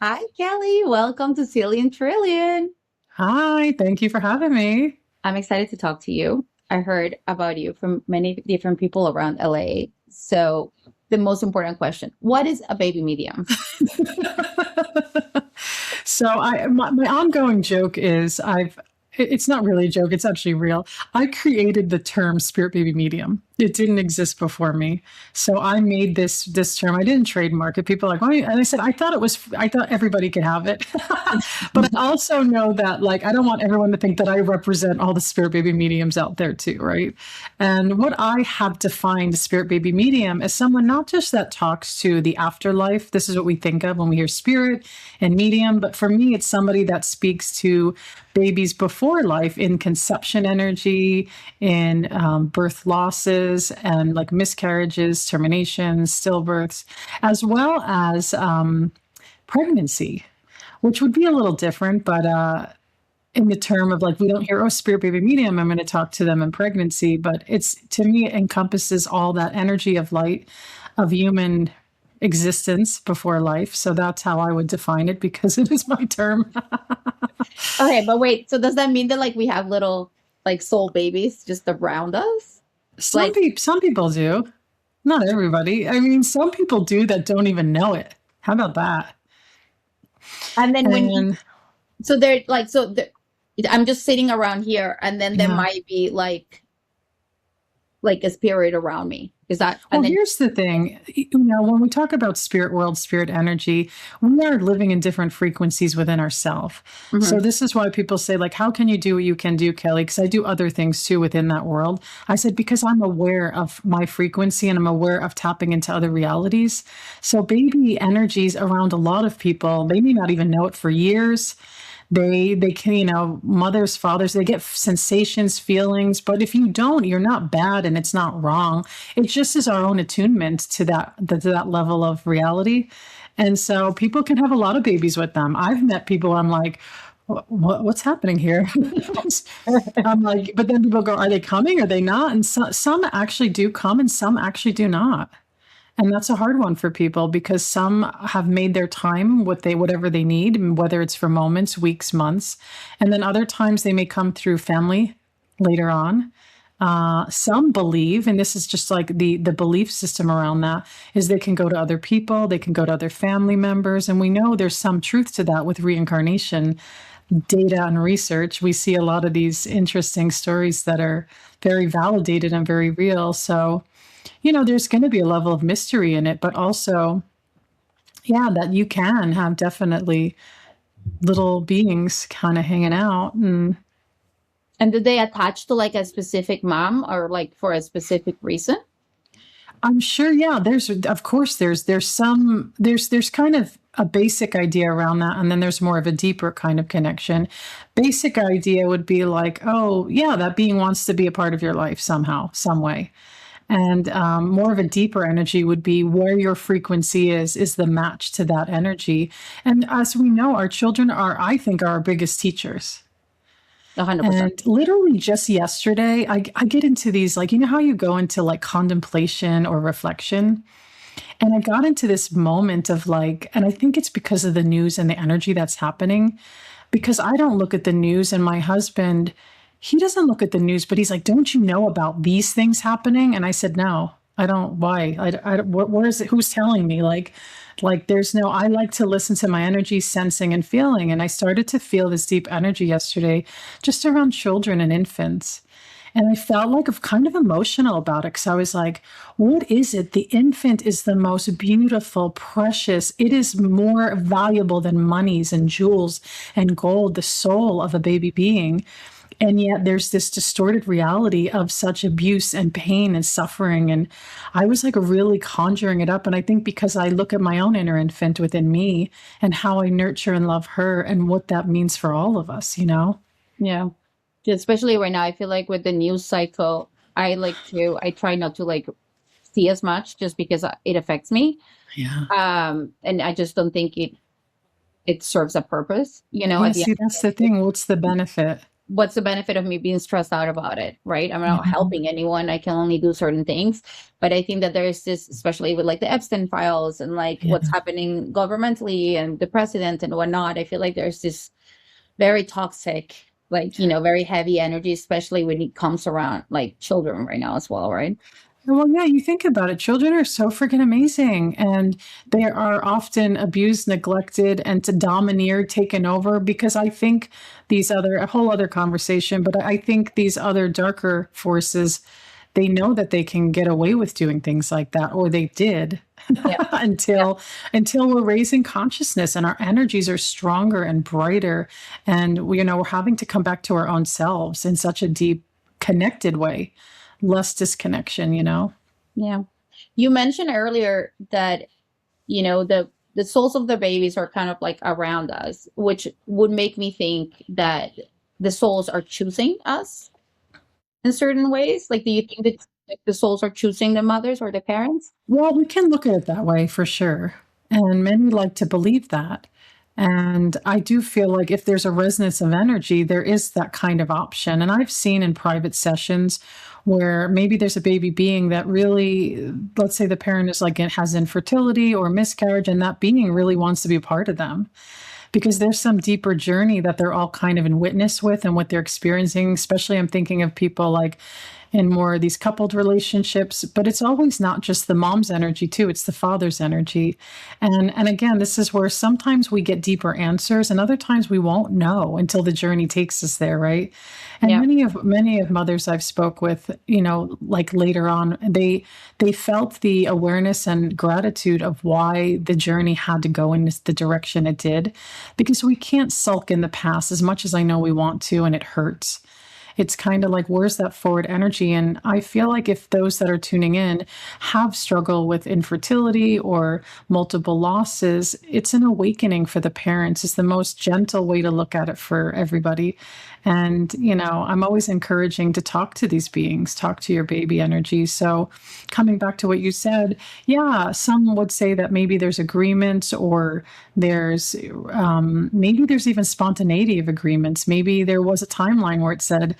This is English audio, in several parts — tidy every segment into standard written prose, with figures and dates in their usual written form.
Hi, Kelly. Welcome to Zillion Trillion. Hi, thank you for having me. I'm excited to talk to you. I heard about you from many different people around LA. So, the most important question, what is a baby medium? My ongoing joke is it's not really a joke, it's actually real. I created the term spirit baby medium. It didn't exist before me. So I made this term. I didn't trademark it. People are like, why? And I said, I thought everybody could have it. But I also know that like I don't want everyone to think that I represent all the spirit baby mediums out there too, right? And what I have defined spirit baby medium as someone not just that talks to the afterlife. This is what we think of when we hear spirit and medium, but for me, it's somebody that speaks to babies before life in conception energy, in birth losses, and like miscarriages, terminations, stillbirths, as well as pregnancy, which would be a little different, but in the term of like we don't hear, oh, spirit baby medium, I'm going to talk to them in pregnancy, but it's, to me, it encompasses all that energy of light of human existence before life. So that's how I would define it because it is my term. Okay, but wait, so does that mean that like we have little like soul babies just around us? Like, Some people do, not everybody. I mean, some people do that don't even know it. How about that? and then when you, And so they're like, I'm just sitting around here, and then there yeah. might be like a spirit around me. Is that, Well, and then, here's the thing. When we talk about spirit world, spirit energy, we are living in different frequencies within ourselves. So Mhm. this is why people say, like, how can you do what you can do, Kelly? Because I do other things too within that world. I said, because I'm aware of my frequency and I'm aware of tapping into other realities. So baby energies around a lot of people, they may not even know it for years. They can, mothers, fathers, they get sensations, feelings, but if you don't, you're not bad and it's not wrong. It just is our own attunement to that level of reality. And so people can have a lot of babies with them. I've met people, I'm like, what's happening here? I'm like, but then people go, are they coming? Are they not? And some actually do come and some actually do not. And that's a hard one for people because some have made their time whatever they need, whether it's for moments, weeks, months, and then other times they may come through family later on. Some believe, and this is just like the belief system around that, is they can go to other people, they can go to other family members, and we know there's some truth to that with reincarnation data and research. We see a lot of these interesting stories that are very validated and very real. So there's going to be a level of mystery in it, but also, yeah, that you can have definitely little beings kind of hanging out. And And did they attach to like a specific mom or like for a specific reason? I'm sure, yeah, of course, there's kind of a basic idea around that. And then there's more of a deeper kind of connection. Basic idea would be like, oh, yeah, that being wants to be a part of your life somehow, some way. And more of a deeper energy would be where your frequency is the match to that energy. And as we know, our children I think, are our biggest teachers. 100%. And literally just yesterday, I get into these, like, how you go into like contemplation or reflection. And I got into this moment of like, and I think it's because of the news and the energy that's happening, because I don't look at the news and my husband, he doesn't look at the news, but he's like, don't you know about these things happening? And I said, no, I don't. Why? Where is it? Who's telling me? There's no, I like to listen to my energy, sensing and feeling. And I started to feel this deep energy yesterday, just around children and infants. And I felt like of kind of emotional about it because I was like, what is it? The infant is the most beautiful, precious. It is more valuable than monies and jewels and gold, the soul of a baby being. And yet there's this distorted reality of such abuse and pain and suffering. And I was like really conjuring it up. And I think because I look at my own inner infant within me and how I nurture and love her and what that means for all of us. Yeah. Especially right now, I feel like with the news cycle, I try not to like see as much just because it affects me. Yeah. And I just don't think it serves a purpose, Yeah. at the See, end of that's the the day. thing. What's the benefit? what's the benefit of me being stressed out about it, right? I'm not Yeah. helping anyone. I can only do certain things. But I think that there is this, especially with like the Epstein files and like Yeah. what's happening governmentally and the president and whatnot, I feel like there's this very toxic, like, very heavy energy, especially when it comes around like children right now as well, right? Well, yeah, you think about it. Children are so freaking amazing, and they are often abused, neglected, and to domineer, taken over. Because I think a whole other conversation, but I think these other darker forces, they know that they can get away with doing things like that, or they did Yeah. Yeah. until we're raising consciousness and our energies are stronger and brighter, and we're having to come back to our own selves in such a deep, connected way, less disconnection. Yeah. You mentioned earlier that, the souls of the babies are kind of like around us, which would make me think that the souls are choosing us in certain ways. Like, do you think that like, the souls are choosing the mothers or the parents? Well, we can look at it that way for sure. And many like to believe that. And I do feel like if there's a resonance of energy, there is that kind of option. And I've seen in private sessions where maybe there's a baby being that really, let's say the parent is like, it has infertility or miscarriage, and that being really wants to be a part of them because there's some deeper journey that they're all kind of in witness with and what they're experiencing. Especially, I'm thinking of people like in more of these coupled relationships, but it's always not just the mom's energy too, it's the father's energy. And again, this is where sometimes we get deeper answers and other times we won't know until the journey takes us there, right? And Yeah. many of mothers I've spoke with, like later on, they felt the awareness and gratitude of why the journey had to go in the direction it did, because we can't sulk in the past as much as I know we want to, and it hurts. It's kind of like, where's that forward energy? And I feel like if those that are tuning in have struggle with infertility or multiple losses, it's an awakening for the parents. It's the most gentle way to look at it for everybody. And, I'm always encouraging to talk to these beings, talk to your baby energy. So, coming back to what you said, yeah, some would say that maybe there's agreements or maybe there's even spontaneity of agreements. Maybe there was a timeline where it said,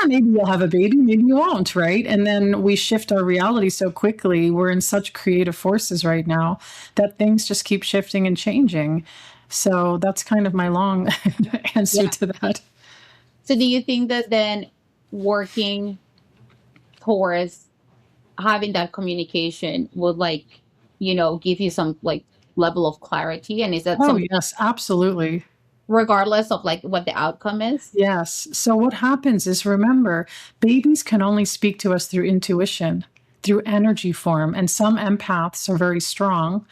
maybe you'll have a baby, maybe you won't, right? And then we shift our reality so quickly. We're in such creative forces right now that things just keep shifting and changing. So that's kind of my long answer Yeah. to that. So do you think that then working towards having that communication would like, give you some like level of clarity? And is that Oh, something yes, absolutely. regardless of like what the outcome is? Yes. So what happens is, remember, babies can only speak to us through intuition, through energy form, and some empaths are very strong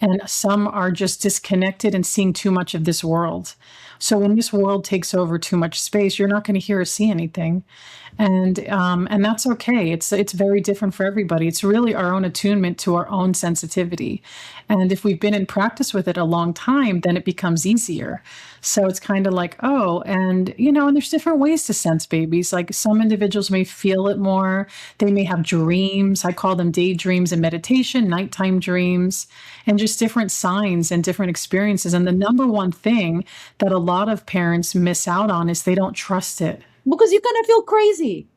and some are just disconnected and seeing too much of this world. So when this world takes over too much space, you're not going to hear or see anything, and that's okay. It's very different for everybody. It's really our own attunement to our own sensitivity, and if we've been in practice with it a long time, then it becomes easier. So it's kind of like, oh, and there's different ways to sense babies. Like some individuals may feel it more. They may have dreams. I call them daydreams and meditation, nighttime dreams, and just different signs and different experiences. And the number one thing that a lot of parents miss out on is they don't trust it. Because you're gonna feel crazy.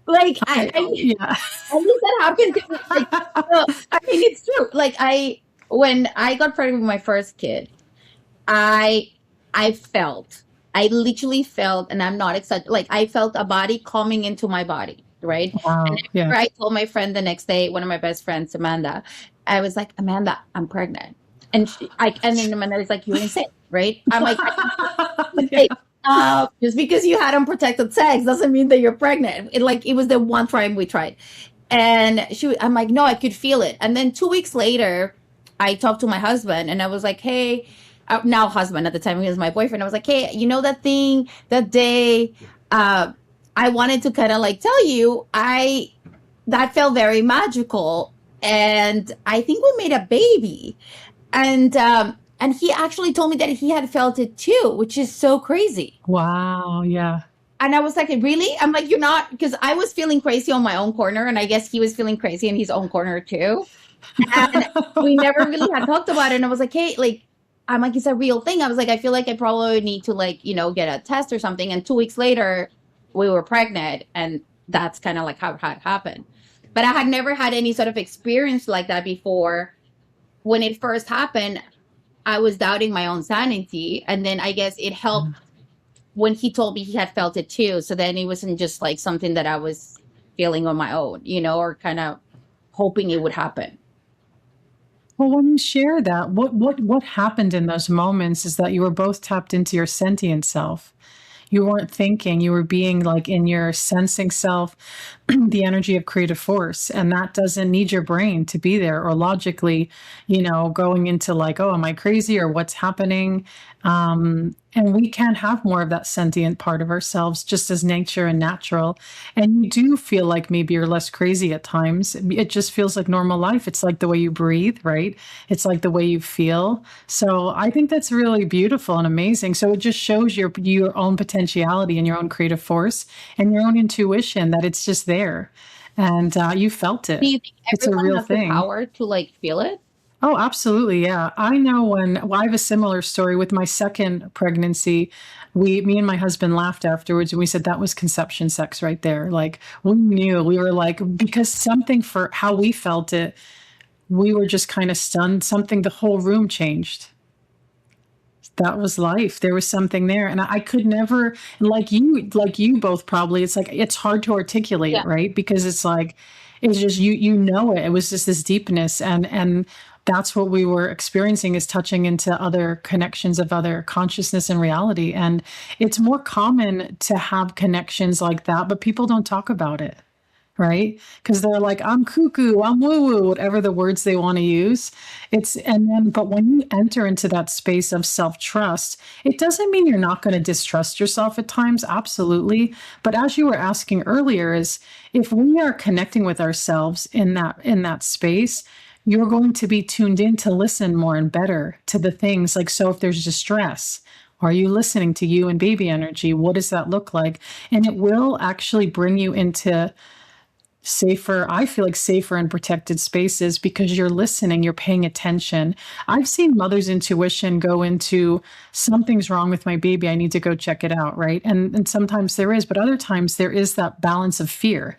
Like Yeah. I think that happened to me. Like, I mean, it's true. Like when I got pregnant with my first kid, I I felt, I literally felt, and I'm not excited. Like I felt a body coming into my body, right? And Wow. Yeah. I told my friend the next day, one of my best friends, Amanda, I was like, Amanda, I'm pregnant, and then Amanda was like, you're insane, right? I'm like, Yeah. hey, just because you had unprotected sex doesn't mean that you're pregnant. It was the one time we tried. And I'm like, no, I could feel it. And then 2 weeks later, I talked to my husband and I was like, hey, now husband, at the time he was my boyfriend. I was like, hey, that thing, that day, I wanted to kind of like tell you, that felt very magical. And I think we made a baby. And he actually told me that he had felt it too, which is so crazy. Wow. Yeah. And I was like, really? I'm like, you're not, because I was feeling crazy on my own corner, and I guess he was feeling crazy in his own corner too. And we never really had talked about it. And I was like, hey, like, I'm like, it's a real thing. I was like, I feel like I probably need to like, get a test or something. And 2 weeks later, we were pregnant, and that's kind of like how it had happened. But I had never had any sort of experience like that before. When it first happened, I was doubting my own sanity. And then I guess it helped when he told me he had felt it too. So then it wasn't just like something that I was feeling on my own, or kind of hoping it would happen. Well, when you share that, what happened in those moments is that you were both tapped into your sentient self. You weren't thinking, you were being like in your sensing self, the energy of creative force. And that doesn't need your brain to be there or logically, going into like, oh, am I crazy or what's happening? And we can have more of that sentient part of ourselves just as nature and natural. And you do feel like maybe you're less crazy at times. It just feels like normal life. It's like the way you breathe, right? It's like the way you feel. So I think that's really beautiful and amazing. So it just shows your own potentiality and your own creative force and your own intuition that it's just there. And you felt Do it. you think It's a everyone real has the thing. power to like feel it? Oh, absolutely. Yeah. I know well, I have a similar story with my second pregnancy. Me and my husband laughed afterwards and we said that was conception sex right there. Like we knew we were like, because something for how we felt it, we were just kind of stunned. Something, the whole room changed. That was life. There was something there. And I could never, like you both probably, it's like, it's hard to articulate Yeah. it, right? Because it's like, it's just, you know it. It was just this deepness. And that's what we were experiencing is touching into other connections of other consciousness and reality. And it's more common to have connections like that, but people don't talk about it, right? Because they're like, I'm cuckoo, I'm woo woo, whatever the words they want to use. But when you enter into that space of self trust, it doesn't mean you're not going to distrust yourself at times, absolutely. But as you were asking earlier, is if we are connecting with ourselves in that space, you're going to be tuned in to listen more and better to the things like, so if there's distress, are you listening to you and baby energy? What does that look like? And it will actually bring you into safer, I feel like safer and protected spaces because you're listening, you're paying attention. I've seen mother's intuition go into something's wrong with my baby, I need to go check it out, right? And sometimes there is, but other times there is that balance of fear.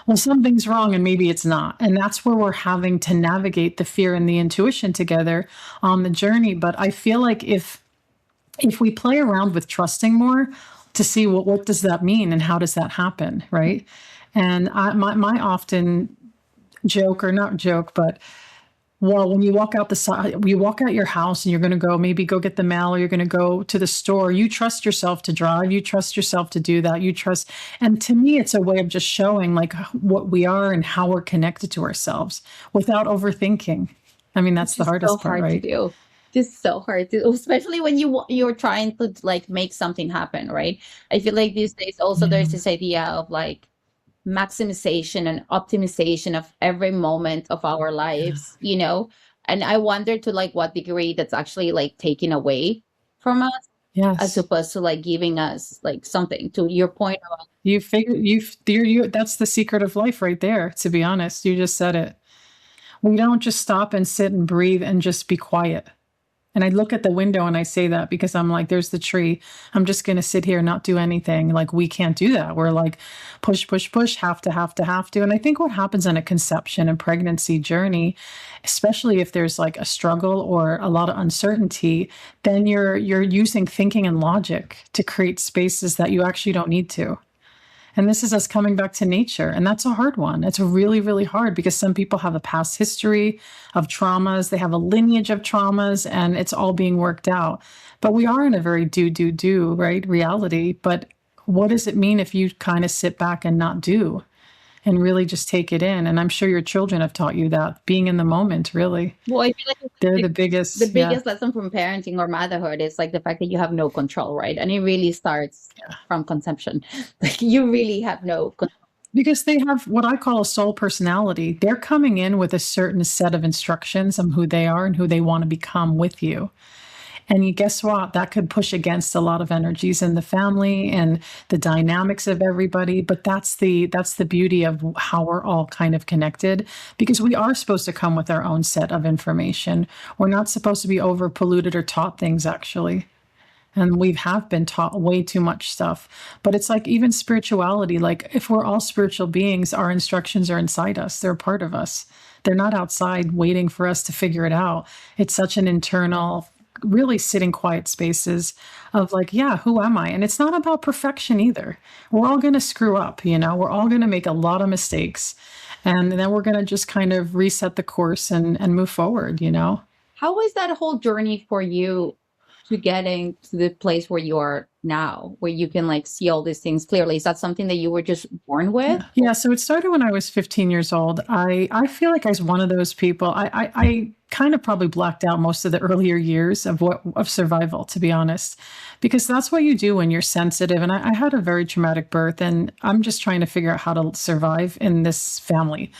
Well, something's wrong and maybe it's not. And that's where we're having to navigate the fear and the intuition together on the journey. But I feel like if we play around with trusting more to see what does that mean and how does that happen, right? And my often joke or not joke, but well, when you walk out the side, you walk out your house and you're going to go maybe go get the mail or you're going to go to the store. You trust yourself to drive. You trust yourself to do that. You trust. And to me, it's a way of just showing like what we are and how we're connected to ourselves without overthinking. I mean, that's Which the is so hardest part, hard to right? do. Just so hard to, especially when you're trying to like make something happen, right? I feel like these days also there's Yeah. this idea of like maximization and optimization of every moment of our Yeah. lives. And I wonder to like what degree that's actually like taking away from us as Yes. opposed to like giving us like something to your point about. You figure that's the secret of life right there, to be honest. You just said it. We don't just stop and sit and breathe and just be quiet. And I look at the window and I say that because I'm like, there's the tree. I'm just going to sit here and not do anything. Like, we can't do that. We're like, push, push, push, have to, have to, have to. And I think what happens in a conception and pregnancy journey, especially if there's like a struggle or a lot of uncertainty, then you're using thinking and logic to create spaces that you actually don't need to. And this is us coming back to nature. And that's a hard one. It's really, really hard because some people have a past history of traumas, they have a lineage of traumas, and it's all being worked out. But we are in a very do, right? Reality. But what does it mean if you kind of sit back and not do and really just take it in? And I'm sure your children have taught you that being in the moment, really. Well, I feel like it's They're the the biggest. Yeah. biggest lesson from parenting or motherhood is like the fact that you have no control, right? And it really starts from conception. Like you really have no control. Because they have what I call a soul personality. They're coming in with a certain set of instructions on who they are and who they want to become with you. And you guess what? That could push against a lot of energies in the family and the dynamics of everybody. But that's the beauty of how we're all kind of connected, because we are supposed to come with our own set of information. We're not supposed to be over polluted or taught things, actually. And we have been taught way too much stuff. But it's like even spirituality, like if we're all spiritual beings, our instructions are inside us, they're a part of us. They're not outside waiting for us to figure it out. It's such an internal, really sitting quiet spaces of like, yeah, who am I? And it's not about perfection either. We're all going to screw up, we're all going to make a lot of mistakes. And then we're going to just kind of reset the course and move forward. How was that whole journey for you to getting to the place where you are now, where you can like see all these things clearly? Is that something that you were just born with? Yeah, so it started when I was 15 years old. I feel like I was one of those people. I kind of probably blacked out most of the earlier years of survival, to be honest, because that's what you do when you're sensitive. And I had a very traumatic birth, and I'm just trying to figure out how to survive in this family.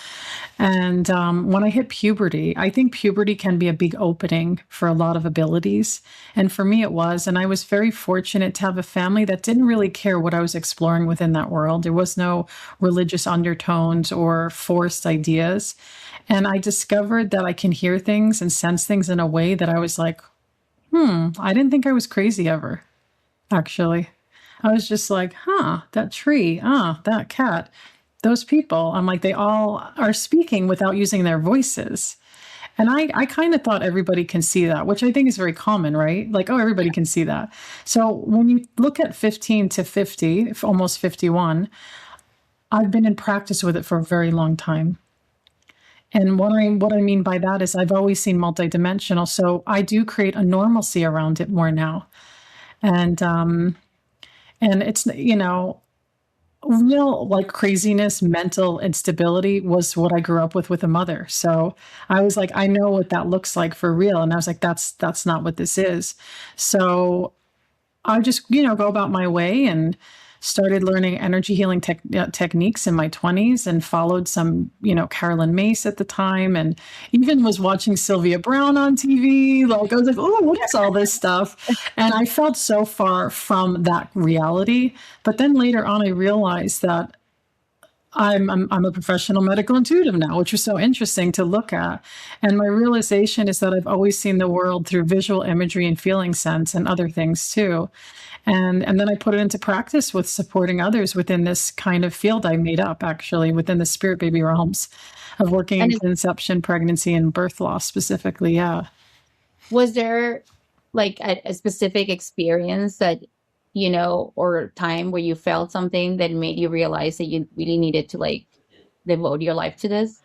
And when I hit puberty, I think puberty can be a big opening for a lot of abilities. And for me, it was. And I was very fortunate to have a family that didn't really care what I was exploring within that world. There was no religious undertones or forced ideas. And I discovered that I can hear things and sense things in a way that I was like, I didn't think I was crazy ever, actually. I was just like, that tree, that cat, those people. I'm like, they all are speaking without using their voices. And I kind of thought everybody can see that, which I think is very common, right? Like, oh, everybody can see that. So when you look at 15 to 50, almost 51, I've been in practice with it for a very long time. And what I mean by that is I've always seen multidimensional. So I do create a normalcy around it more now. And it's, real like craziness, mental instability was what I grew up with a mother. So I was like, I know what that looks like for real. And I was like, that's not what this is. So I just, go about my way and started learning energy healing techniques in my 20s and followed some, Carolyn Mace at the time, and even was watching Sylvia Brown on TV. Like I was like, oh, what is all this stuff? And I felt so far from that reality. But then later on, I realized that I'm a professional medical intuitive now, which was so interesting to look at. And my realization is that I've always seen the world through visual imagery and feeling sense and other things too. And then I put it into practice with supporting others within this kind of field I made up, actually, within the spirit baby realms of working in conception, pregnancy, and birth loss specifically. Yeah. Was there like a specific experience that, or time where you felt something that made you realize that you really needed to like devote your life to this?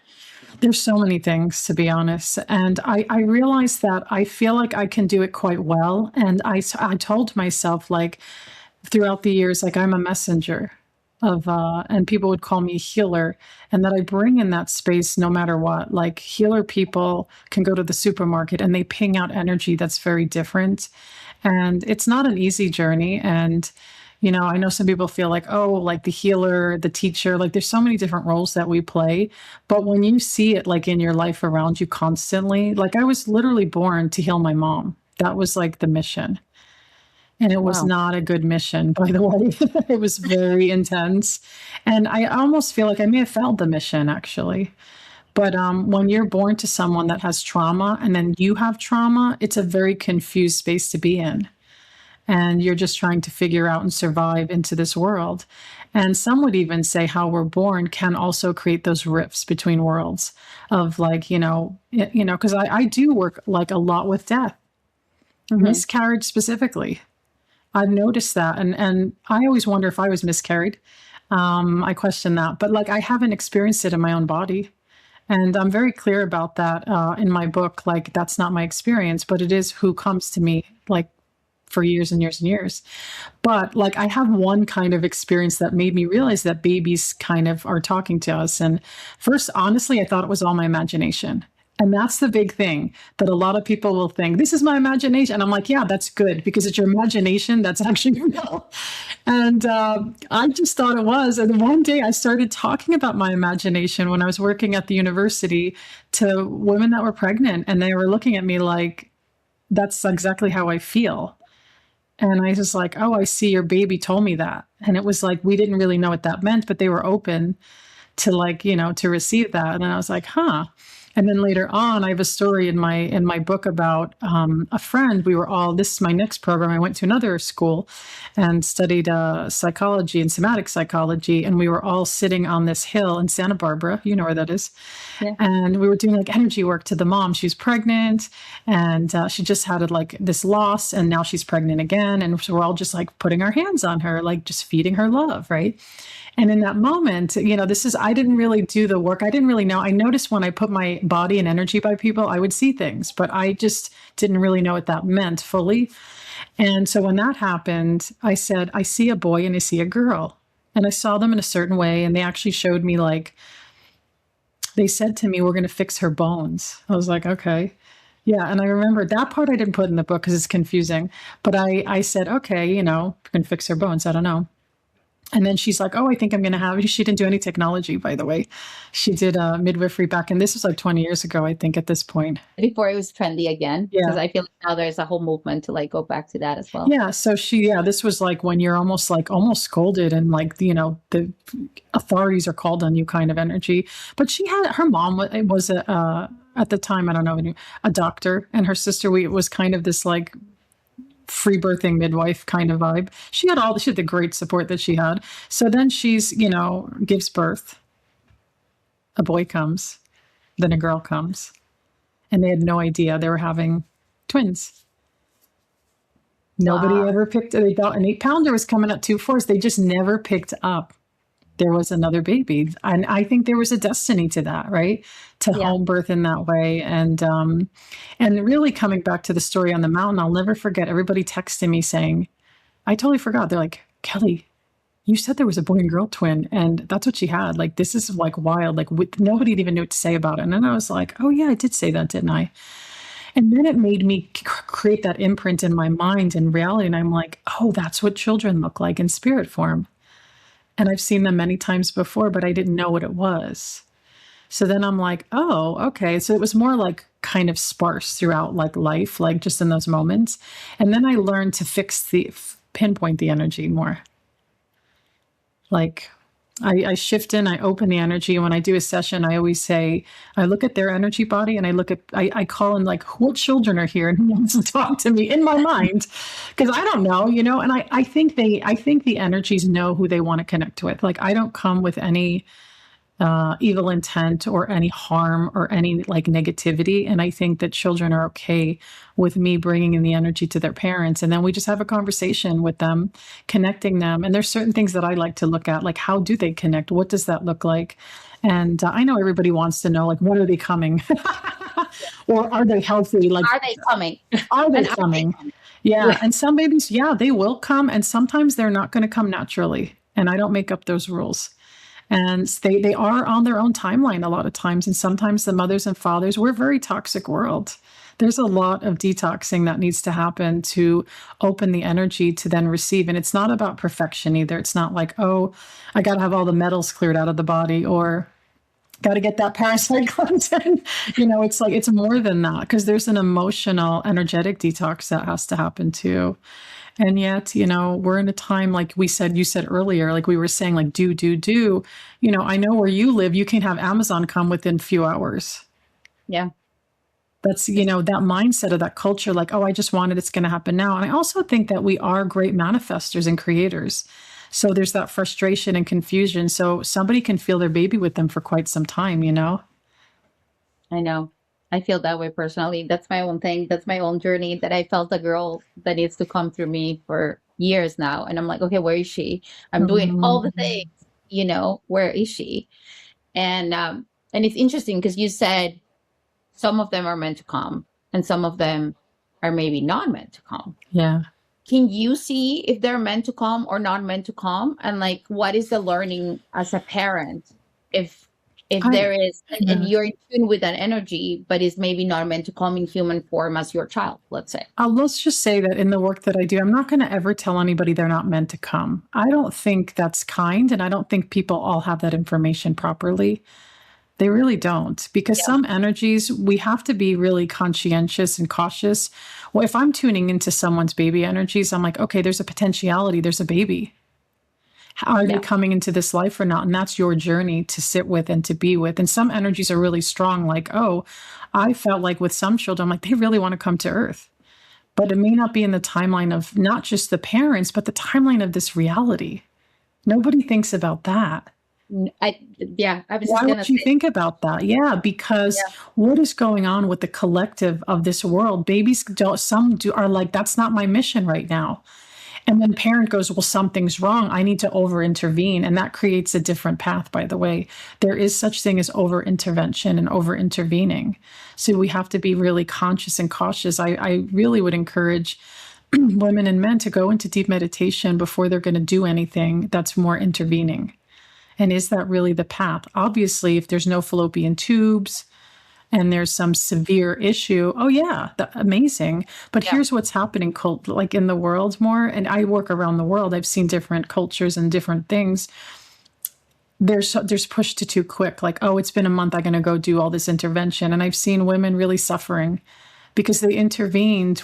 There's so many things, to be honest. And I realized that I feel like I can do it quite well. And I told myself, like, throughout the years, like, I'm a messenger of, and people would call me a healer, and that I bring in that space no matter what. Like, healer people can go to the supermarket and they ping out energy that's very different. And it's not an easy journey. And I know some people feel like, oh, like the healer, the teacher, like there's so many different roles that we play. But when you see it like in your life around you constantly, like I was literally born to heal my mom. That was like the mission. And it was not a good mission, by the way. It was very intense. And I almost feel like I may have failed the mission, actually. But when you're born to someone that has trauma and then you have trauma, it's a very confused space to be in. And you're just trying to figure out and survive into this world. And some would even say how we're born can also create those rifts between worlds of like, because I do work like a lot with death, miscarriage specifically. I've noticed that. And I always wonder if I was miscarried. I question that, but like I haven't experienced it in my own body. And I'm very clear about that in my book. Like that's not my experience, but it is who comes to me like for years and years and years. But like I have one kind of experience that made me realize that babies kind of are talking to us. And first, honestly, I thought it was all my imagination. And that's the big thing that a lot of people will think, this is my imagination. And I'm like, yeah, that's good because it's your imagination that's actually real. And I just thought it was. And one day I started talking about my imagination when I was working at the university to women that were pregnant. And they were looking at me like, that's exactly how I feel. And I was like, oh, I see, your baby told me that. And it was like, we didn't really know what that meant, but they were open to, like, to receive that. And then I was like, huh. And then later on, I have a story in my book about a friend. We were all, this is my next program. I went to another school and studied psychology and somatic psychology. And we were all sitting on this hill in Santa Barbara. You know where that is. Yeah. And we were doing like energy work to the mom. She was pregnant, and she just had like this loss, and now she's pregnant again. And so we're all just like putting our hands on her, like just feeding her love, right? And in that moment, I didn't really do the work. I didn't really know. I noticed when I put my body and energy by people, I would see things, but I just didn't really know what that meant fully. And so when that happened, I said, I see a boy and I see a girl. And I saw them in a certain way. And they actually showed me, like, they said to me, we're going to fix her bones. I was like, okay. Yeah. And I remember that part I didn't put in the book because it's confusing. But I said, okay, we're going to fix her bones. I don't know. And then she's like, oh, I think I'm going to have, she didn't do any technology, by the way. She did midwifery back, and this was like 20 years ago, I think, at this point. Before it was trendy again. Yeah. Because I feel like now there's a whole movement to like go back to that as well. Yeah. So this was like when you're almost scolded, and like, the authorities are called on you kind of energy. But her mom was at the time, I don't know, a doctor, and her sister was kind of this like free birthing midwife kind of vibe. She had the great support that she had. So then she's, gives birth. A boy comes, then a girl comes. And they had no idea they were having twins. Nobody ever picked it. They thought an 8-pounder was coming at 2/4. They just never picked up there was another baby. And I think there was a destiny to that, right? To home birth in that way. And really coming back to the story on the mountain, I'll never forget everybody texting me saying, I totally forgot. They're like, Kelly, you said there was a boy and girl twin, and that's what she had. Like, this is like wild. Like, nobody even knew what to say about it. And then I was like, oh yeah, I did say that, didn't I? And then it made me create that imprint in my mind and reality. And I'm like, oh, that's what children look like in spirit form. And I've seen them many times before, but I didn't know what it was. So then I'm like, oh, okay. So it was more like kind of sparse throughout like life, like just in those moments. And then I learned to pinpoint the energy more. Like I shift in, I open the energy. And when I do a session, I always say, I look at their energy body, and I call in like, what children are here and who wants to talk to me in my mind? Because I don't know, and I think the energies know who they want to connect with. Like, I don't come with any evil intent or any harm or any like negativity. And I think that children are okay with me bringing in the energy to their parents. And then we just have a conversation with them, connecting them. And there's certain things that I like to look at, like, how do they connect? What does that look like? And I know everybody wants to know, like, when are they coming? Or are they healthy? Like, are they coming? Are they coming? Yeah. And some babies, they will come. And sometimes they're not going to come naturally. And I don't make up those rules. And they are on their own timeline a lot of times. And sometimes the mothers and fathers, we're a very toxic world. There's a lot of detoxing that needs to happen to open the energy to then receive. And it's not about perfection either. It's not like, oh, I got to have all the metals cleared out of the body, or got to get that parasite cleansed. It's like, it's more than that, because there's an emotional, energetic detox that has to happen too. And yet, we're in a time, like you said earlier, like we were saying, like, do. I know where you live, you can have Amazon come within a few hours. Yeah. That's, that mindset of that culture, like, oh, I just want it, it's going to happen now. And I also think that we are great manifestors and creators. So there's that frustration and confusion. So somebody can feel their baby with them for quite some time, I know. I feel that way personally. That's my own thing. That's my own journey, that I felt a girl that needs to come through me for years now. And I'm like, okay, where is she? I'm doing all the things, where is she? And it's interesting because you said some of them are meant to come and some of them are maybe not meant to come. Yeah. Can you see if they're meant to come or not meant to come? And like, what is the learning as a parent if there is, and you're in tune with that energy, but is maybe not meant to come in human form as your child, let's say? Let's just say that in the work that I do, I'm not going to ever tell anybody they're not meant to come. I don't think that's kind, and I don't think people all have that information properly. They really don't, because Yeah. some energies, we have to be really conscientious and cautious. Well, if I'm tuning into someone's baby energies, I'm like, okay, there's a potentiality, there's a baby. Are they Yeah. coming into this life or not? And that's your journey to sit with and to be with. And some energies are really strong, like, oh, I felt like with some children, I'm like, they really want to come to earth. But it may not be in the timeline of not just the parents, but the timeline of this reality. Nobody thinks about that. I was Why just gonna would you say, think about that? Yeah, because yeah. what is going on with the collective of this world? Babies don't, some do, are like, that's not my mission right now. And then parent goes, well, something's wrong. I need to over intervene. And that creates a different path, by the way. There is such thing as over intervention and over intervening. So we have to be really conscious and cautious. I really would encourage women and men to go into deep meditation before they're going to do anything that's more intervening. And is that really the path? Obviously, if there's no fallopian tubes and there's some severe issue, oh yeah, amazing. But Yeah. here's what's happening, like in the world more. And I work around the world. I've seen different cultures and different things. There's pushed to too quick. Like, oh, it's been a month. I'm going to go do all this intervention. And I've seen women really suffering because they intervened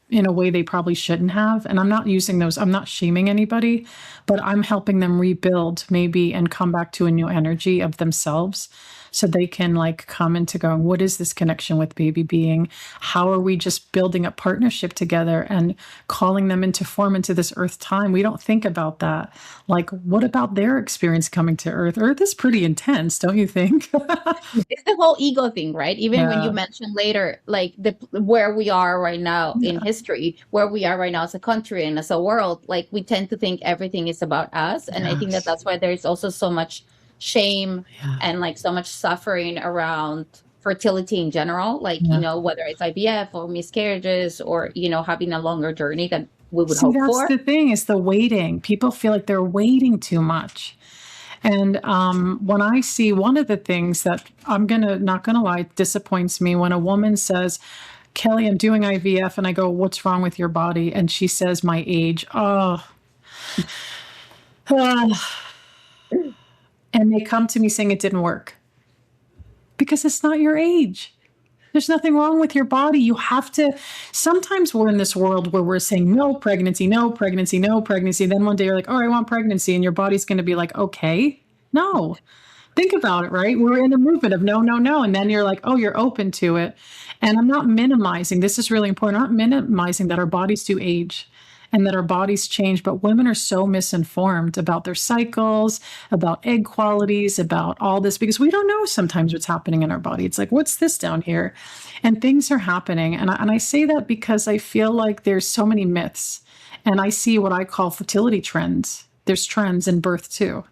in a way they probably shouldn't have. And I'm not using those, I'm not shaming anybody, but I'm helping them rebuild maybe and come back to a new energy of themselves so they can like come into going, what is this connection with baby being? How are we just building a partnership together and calling them into form into this earth time? We don't think about that. Like, what about their experience coming to earth? Earth is pretty intense, don't you think? It's the whole ego thing, right? Even when you Yeah. mentioned later, like the where we are right now in Yeah. history, where we are right now as a country and as a world, like we tend to think everything is about us, and I think that Yes. that's why there's also so much shame Yeah. and like so much suffering around fertility in general, like Yeah. whether it's IVF or miscarriages or having a longer journey than we would See, hope that's for. the thing is the waiting. People feel like they're waiting too much. And when I see one of the things that not gonna lie, disappoints me when a woman says, Kelly, I'm doing IVF, and I go, what's wrong with your body? And she says, my age. Oh, and they come to me saying it didn't work because it's not your age. There's nothing wrong with your body. You have to. Sometimes we're in this world where we're saying no pregnancy, no pregnancy, no pregnancy. Then one day you're like, oh, I want pregnancy. And your body's going to be like, okay, no. Think about it, right? We're in a movement of no, no, no. And then you're like, oh, you're open to it. And I'm not minimizing. This is really important. I'm not minimizing that our bodies do age and that our bodies change. But women are so misinformed about their cycles, about egg qualities, about all this, because we don't know sometimes what's happening in our body. It's like, what's this down here? And things are happening. And I say that because I feel like there's so many myths. And I see what I call fertility trends. There's trends in birth too.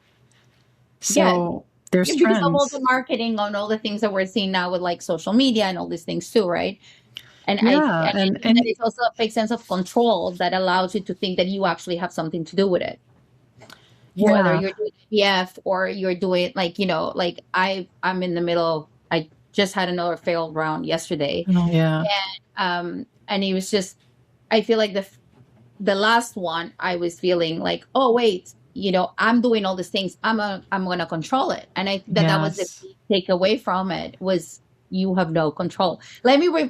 Yeah, So there's because of all the trends. marketing on all the things that we're seeing now with like social media and all these things too, right? Yeah. And I think that it's also a fake sense of control that allows you to think that you actually have something to do with it. Whether Yeah. you're doing EF or you're doing like, like I'm in the middle. I just had another failed round yesterday. Oh, yeah. And it was just, I feel like the last one I was feeling like, oh wait, I'm doing all these things. I'm gonna control it. And I think that was the Yes. big takeaway from it was you have no control.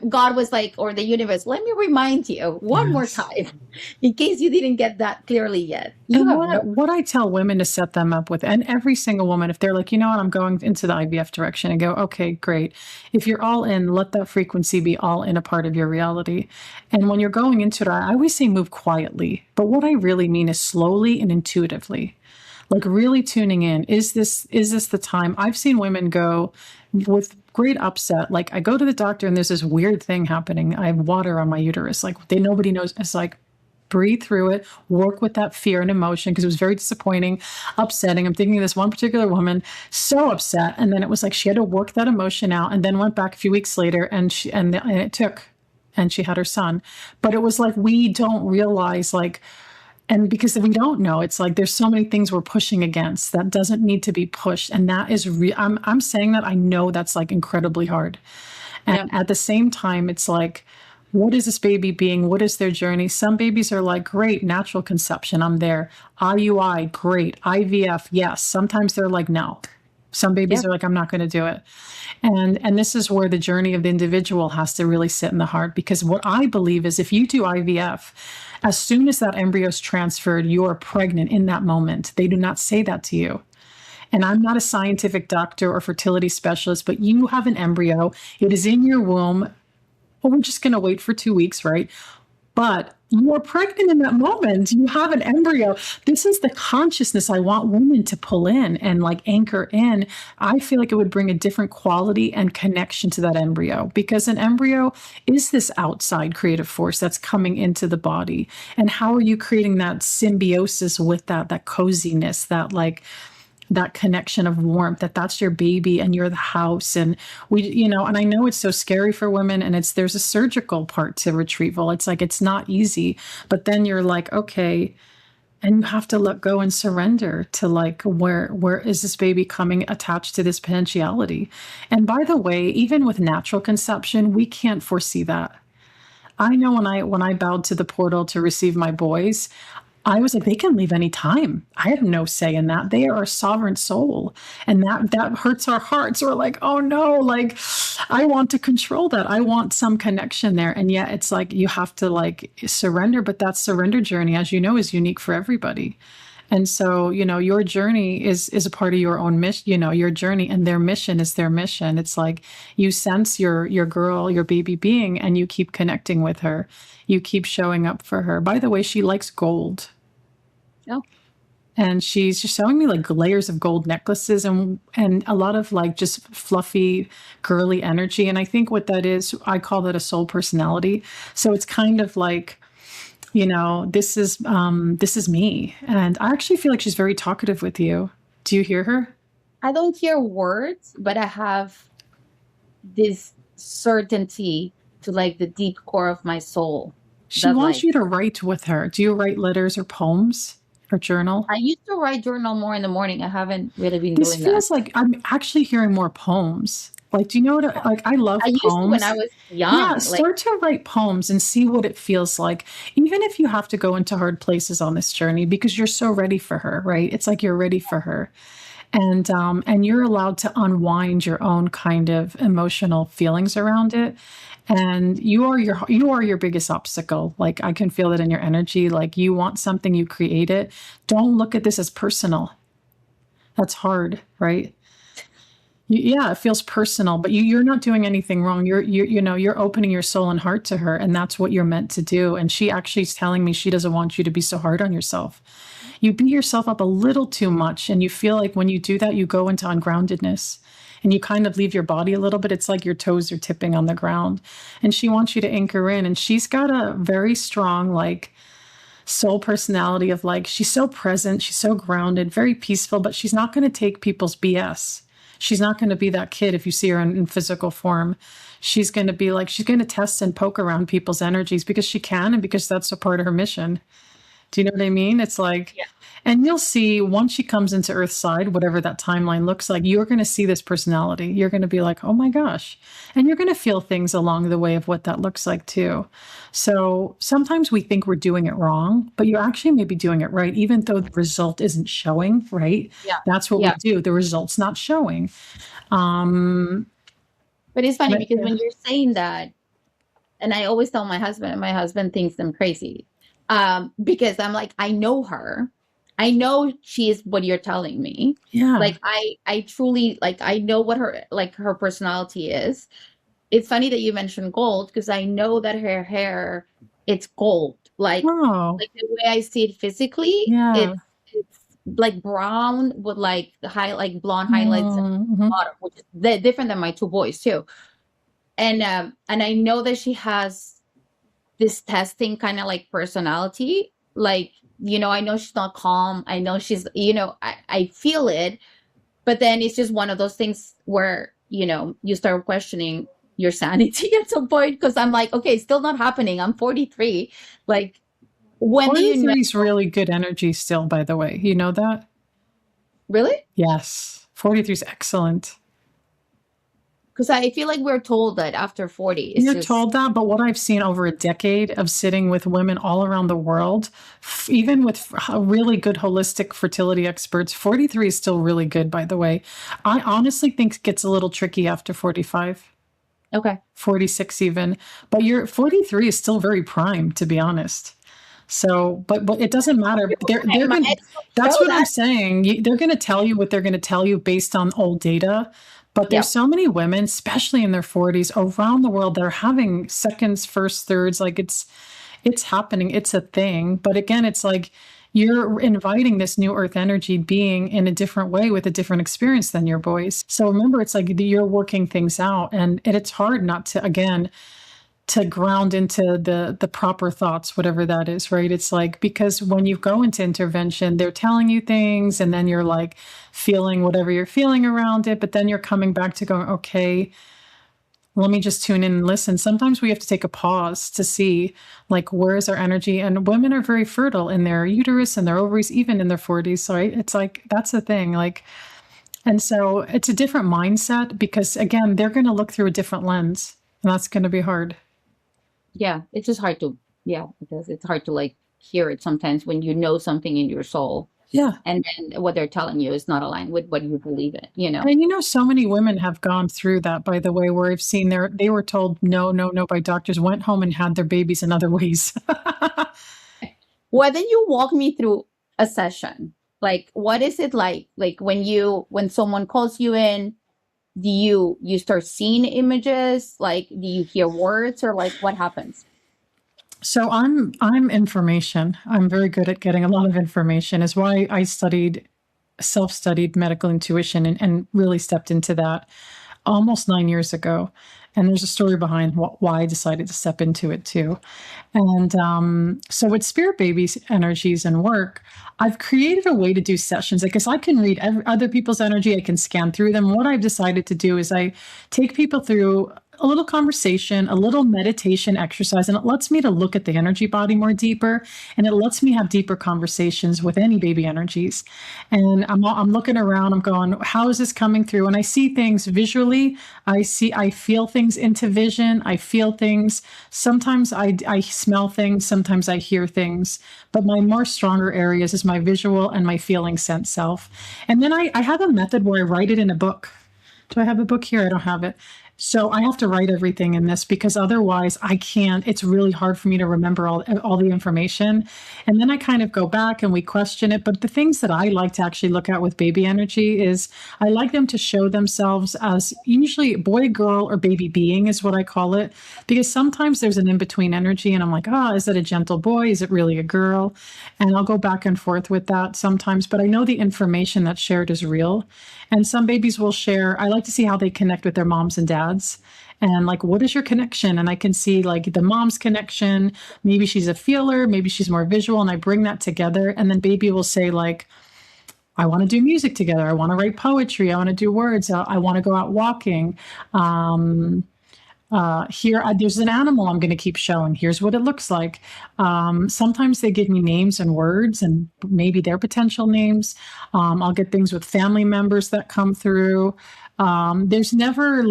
God was like, or the universe, let me remind you one more Yes. time, in case you didn't get that clearly yet. You And have no. what I tell women to set them up with, and every single woman, if they're like, you know what, I'm going into the IVF direction, and go, okay, great. If you're all in, let that frequency be all in a part of your reality. And when you're going into it, I always say move quietly. But what I really mean is slowly and intuitively. Like really tuning in. Is this the time? I've seen women go with great upset. Like I go to the doctor and there's this weird thing happening. I have water on my uterus. Like nobody knows. It's like breathe through it, work with that fear and emotion because it was very disappointing, upsetting. I'm thinking of this one particular woman, so upset. And then it was like she had to work that emotion out and then went back a few weeks later and it took and she had her son. But it was like we don't realize like and because we don't know, it's like there's so many things we're pushing against that doesn't need to be pushed. And that is real. I'm saying that I know that's like incredibly hard. And Yeah. at the same time, it's like, what is this baby being? What is their journey? Some babies are like, great, natural conception, I'm there. IUI, great. IVF, yes. Sometimes they're like, no. Some babies Yep. are like, I'm not going to do it. And this is where the journey of the individual has to really sit in the heart, because what I believe is if you do IVF, as soon as that embryo is transferred, you're pregnant in that moment. They do not say that to you. And I'm not a scientific doctor or fertility specialist, but you have an embryo. It is in your womb. Well, we're just going to wait for 2 weeks, right? But you are pregnant in that moment. You have an embryo. This is the consciousness I want women to pull in and like anchor in. I feel like it would bring a different quality and connection to that embryo, because an embryo is this outside creative force that's coming into the body. And how are you creating that symbiosis with that coziness, that connection of warmth, that's your baby and you're the house. And and I know it's so scary for women, and there's a surgical part to retrieval. It's like, it's not easy, but then you're like, okay, and you have to let go and surrender to like, where is this baby coming attached to this potentiality? And by the way, even with natural conception, we can't foresee that. I know when I bowed to the portal to receive my boys, I was like, they can leave any time. I have no say in that. They are a sovereign soul. And that hurts our hearts. We're like, oh no, like I want to control that. I want some connection there. And yet it's like you have to like surrender. But that surrender journey, as you know, is unique for everybody. And so, your journey is a part of your own mission, your journey, and their mission is their mission. It's like you sense your girl, your baby being, and you keep connecting with her. You keep showing up for her. By the way, she likes gold. Oh, And she's just showing me like layers of gold necklaces and a lot of like just fluffy, girly energy. And I think what that is, I call that a soul personality. So it's kind of like, this is me. And I actually feel like she's very talkative with you. Do you hear her? I don't hear words, but I have this certainty to like the deep core of my soul She that wants like you to write with her. Do you write letters or poems or journal? I used to write journal more in the morning. I haven't really been This doing that. feels like I'm actually hearing more poems. Like, do you know what? Like, I I love used to when I poems. was Yeah, young. Like start to write poems and see what it feels like, even if you have to go into hard places on this journey, because you're so ready for her, right? It's like you're ready for her. And you're allowed to unwind your own kind of emotional feelings around it. And you are your biggest obstacle. Like I can feel it in your energy. Like you want something, you create it. Don't look at this as personal. That's hard, right? Yeah, it feels personal, but you're not doing anything wrong. You're opening your soul and heart to her, and that's what you're meant to do. And she actually is telling me she doesn't want you to be so hard on yourself. You beat yourself up a little too much, and you feel like when you do that, you go into ungroundedness and you kind of leave your body a little bit. It's like your toes are tipping on the ground. And she wants you to anchor in, and she's got a very strong like soul personality of like she's so present, she's so grounded, very peaceful, but she's not going to take people's BS. She's not going to be that kid if you see her in physical form. She's going to be like, she's going to test and poke around people's energies because she can and because that's a part of her mission. Do you know what I mean? It's like, yeah. and you'll see once she comes into Earthside, whatever that timeline looks like, you're going to see this personality. You're going to be like, oh my gosh. And you're going to feel things along the way of what that looks like too. So sometimes we think we're doing it wrong, but you actually may be doing it right, even though the result isn't showing, right? Yeah. That's what we Yeah. do. The result's not showing. Um, But it's funny but because yeah. when you're saying that, and I always tell my husband, and my husband thinks I'm crazy. Because I'm like, I know her. I know she is what you're telling me. Yeah. Like I truly like I know what her personality is. It's funny that you mentioned gold because I know that her hair it's gold. Oh, Like the way I see it physically, yeah. it's like brown with like like blonde highlights at the Mm-hmm. bottom, which is different than my two boys too. And I know that she has this testing kind of like personality. Like, I know she's not calm. I know she's, I feel it. But then it's just one of those things where, you start questioning your sanity at some point. Cause I'm like, okay, it's still not happening. I'm 43. Like, when do you know? 43 is really good energy still, by the way. You know that? Really? Yes. 43 is excellent. Because I feel like we're told that after 40, it's You're just, told that, but what I've seen over a decade of sitting with women all around the world, even with really good holistic fertility experts, 43 is still really good, by the way. I honestly think it gets a little tricky after 45, okay. 46 even, but your 43 is still very prime, to be honest. So, but it doesn't matter. They're My going. ex will That's show what I'm that. saying. They're going to tell you what they're going to tell you based on old data. But there's Yeah. so many women, especially in their 40s, around the world, that are having seconds, first, thirds. Like it's happening. It's a thing. But again, it's like you're inviting this new earth energy being in a different way with a different experience than your boys. So remember, it's like you're working things out, and it's hard not to, again, to ground into the proper thoughts, whatever that is, right? It's like, because when you go into intervention, they're telling you things, and then you're like feeling whatever you're feeling around it, but then you're coming back to going, okay, let me just tune in and listen. Sometimes we have to take a pause to see, like, where is our energy? And women are very fertile in their uterus and their ovaries, even in their 40s. So it's like, that's the thing. Like, and so it's a different mindset because, again, they're going to look through a different lens, and that's going to be hard. Yeah. It's just hard to, yeah, because it's hard to like hear it sometimes when you know something in your soul Yeah. and then what they're telling you is not aligned with what you believe in, you know? And so many women have gone through that, by the way, where I've seen they were told no, no, no by doctors, went home and had their babies in other ways. Why don't you walk me through a session? Like, what is it like? Like when someone calls you in, do you start seeing images? Like, do you hear words or like what happens? So I'm information. I'm very good at getting a lot of information. Is why I self-studied medical intuition and really stepped into that almost 9 years ago. And there's a story behind why I decided to step into it too. And so with spirit babies energies and work, I've created a way to do sessions because I can read other people's energy. I can scan through them. What I've decided to do is I take people through a little conversation, a little meditation exercise, and it lets me to look at the energy body more deeper, and it lets me have deeper conversations with any baby energies. And I'm looking around, I'm going, how is this coming through? And I see things visually. I feel things into vision. I feel things. Sometimes I smell things. Sometimes I hear things. But my more stronger areas is my visual and my feeling sense self. And then I have a method where I write it in a book. Do I have a book here? I don't have it. So I have to write everything in this because otherwise I can't. It's really hard for me to remember all the information. And then I kind of go back and we question it. But the things that I like to actually look at with baby energy is I like them to show themselves as usually boy, girl, or baby being is what I call it. Because sometimes there's an in-between energy and I'm like, is it a gentle boy? Is it really a girl? And I'll go back and forth with that sometimes. But I know the information that's shared is real. And some babies will share, I like to see how they connect with their moms and dads. And like, what is your connection? And I can see like the mom's connection. Maybe she's a feeler, maybe she's more visual. And I bring that together. And then baby will say, like, I want to do music together. I want to write poetry. I want to do words. I want to go out walking. There's an animal I'm going to keep showing. Here's what it looks like. Sometimes they give me names and words and maybe their potential names. I'll get things with family members that come through. There's never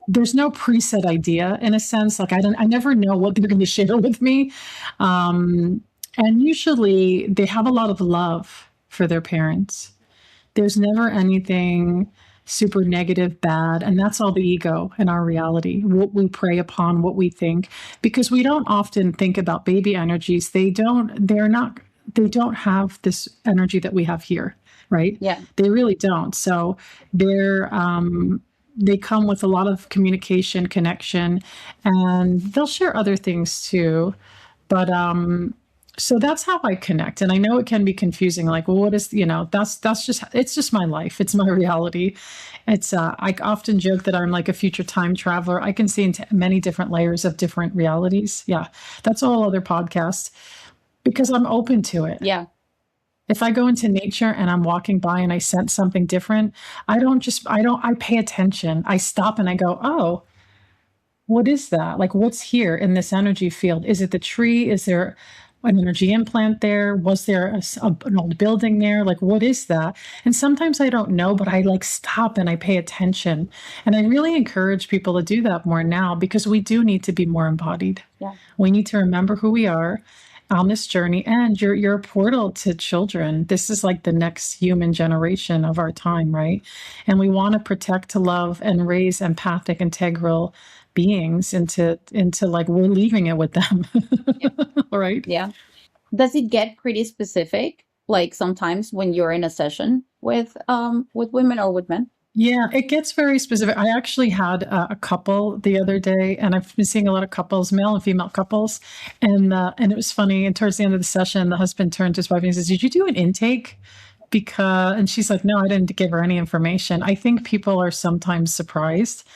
there's no preset idea in a sense. Like I never know what they're going to share with me. And usually they have a lot of love for their parents. There's never anything super negative, bad. And that's all the ego in our reality, what we prey upon, what we think, because we don't often think about baby energies. They don't have this energy that we have here, right? Yeah. They really don't. So they come with a lot of communication, connection, and they'll share other things too. But so that's how I connect. And I know it can be confusing. Like, well, what is, it's just my life. It's my reality. I often joke that I'm like a future time traveler. I can see into many different layers of different realities. Yeah. That's a whole other podcast because I'm open to it. Yeah. If I go into nature and I'm walking by and I sense something different, I pay attention. I stop and I go, oh, what is that? Like, what's here in this energy field? Is it the tree? Is there an energy implant there? Was there an old building there? Like, what is that? And sometimes I don't know, but I like stop and I pay attention. And I really encourage people to do that more now, because we do need to be more embodied. Yeah. We need to remember who we are on this journey, and you're a portal to children. This is like the next human generation of our time, right? And we want to protect, love, and raise empathic, integral beings into like, we're leaving it with them. Right? Yeah. Does it get pretty specific? Like sometimes when you're in a session with women or with men? Yeah, it gets very specific. I actually had a couple the other day, and I've been seeing a lot of couples, male and female couples, and it was funny. And towards the end of the session, the husband turned to his wife and he says, "Did you do an intake?" And she's like, "No, I didn't give her any information." I think people are sometimes surprised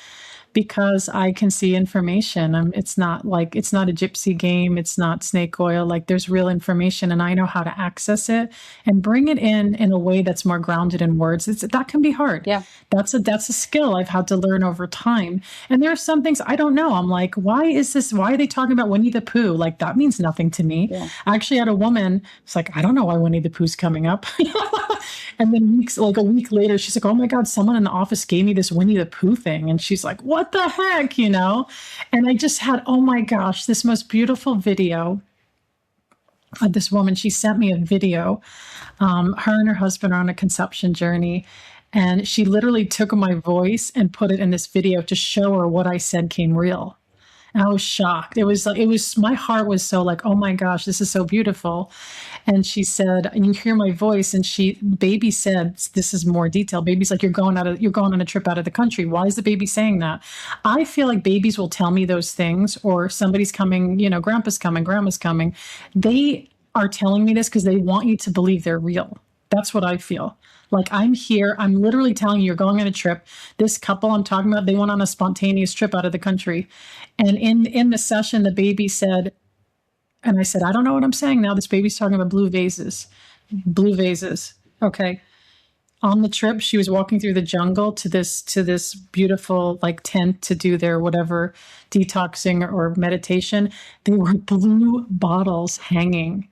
because I can see information. It's not a gypsy game. It's not snake oil. Like, there's real information, and I know how to access it and bring it in a way that's more grounded in words. That can be hard. Yeah. That's a skill I've had to learn over time. And there are some things I don't know. I'm like, why are they talking about Winnie the Pooh? Like, that means nothing to me. Yeah. I actually had a woman, it's like, I don't know why Winnie the Pooh's coming up. And then a week later, she's like, "Oh my God, someone in the office gave me this Winnie the Pooh thing." And she's like, "What the heck?" And I just had, oh my gosh, this most beautiful video of this woman. She sent me a video. Her and her husband are on a conception journey. And she literally took my voice and put it in this video to show her what I said came real. And I was shocked. My heart was so like, oh my gosh, this is so beautiful. And she said, and you hear my voice, and baby said, this is more detail. Baby's like, you're going on a trip out of the country. Why is the baby saying that? I feel like babies will tell me those things, or somebody's coming, grandpa's coming, grandma's coming. They are telling me this because they want you to believe they're real. That's what I feel. Like, I'm here. I'm literally telling you, you're going on a trip. This couple I'm talking about, they went on a spontaneous trip out of the country. And in the session, the baby said, and I said, I don't know what I'm saying now. This baby's talking about blue vases. Blue vases. Okay. On the trip, she was walking through the jungle to this beautiful like tent to do their whatever detoxing or meditation. There were blue bottles hanging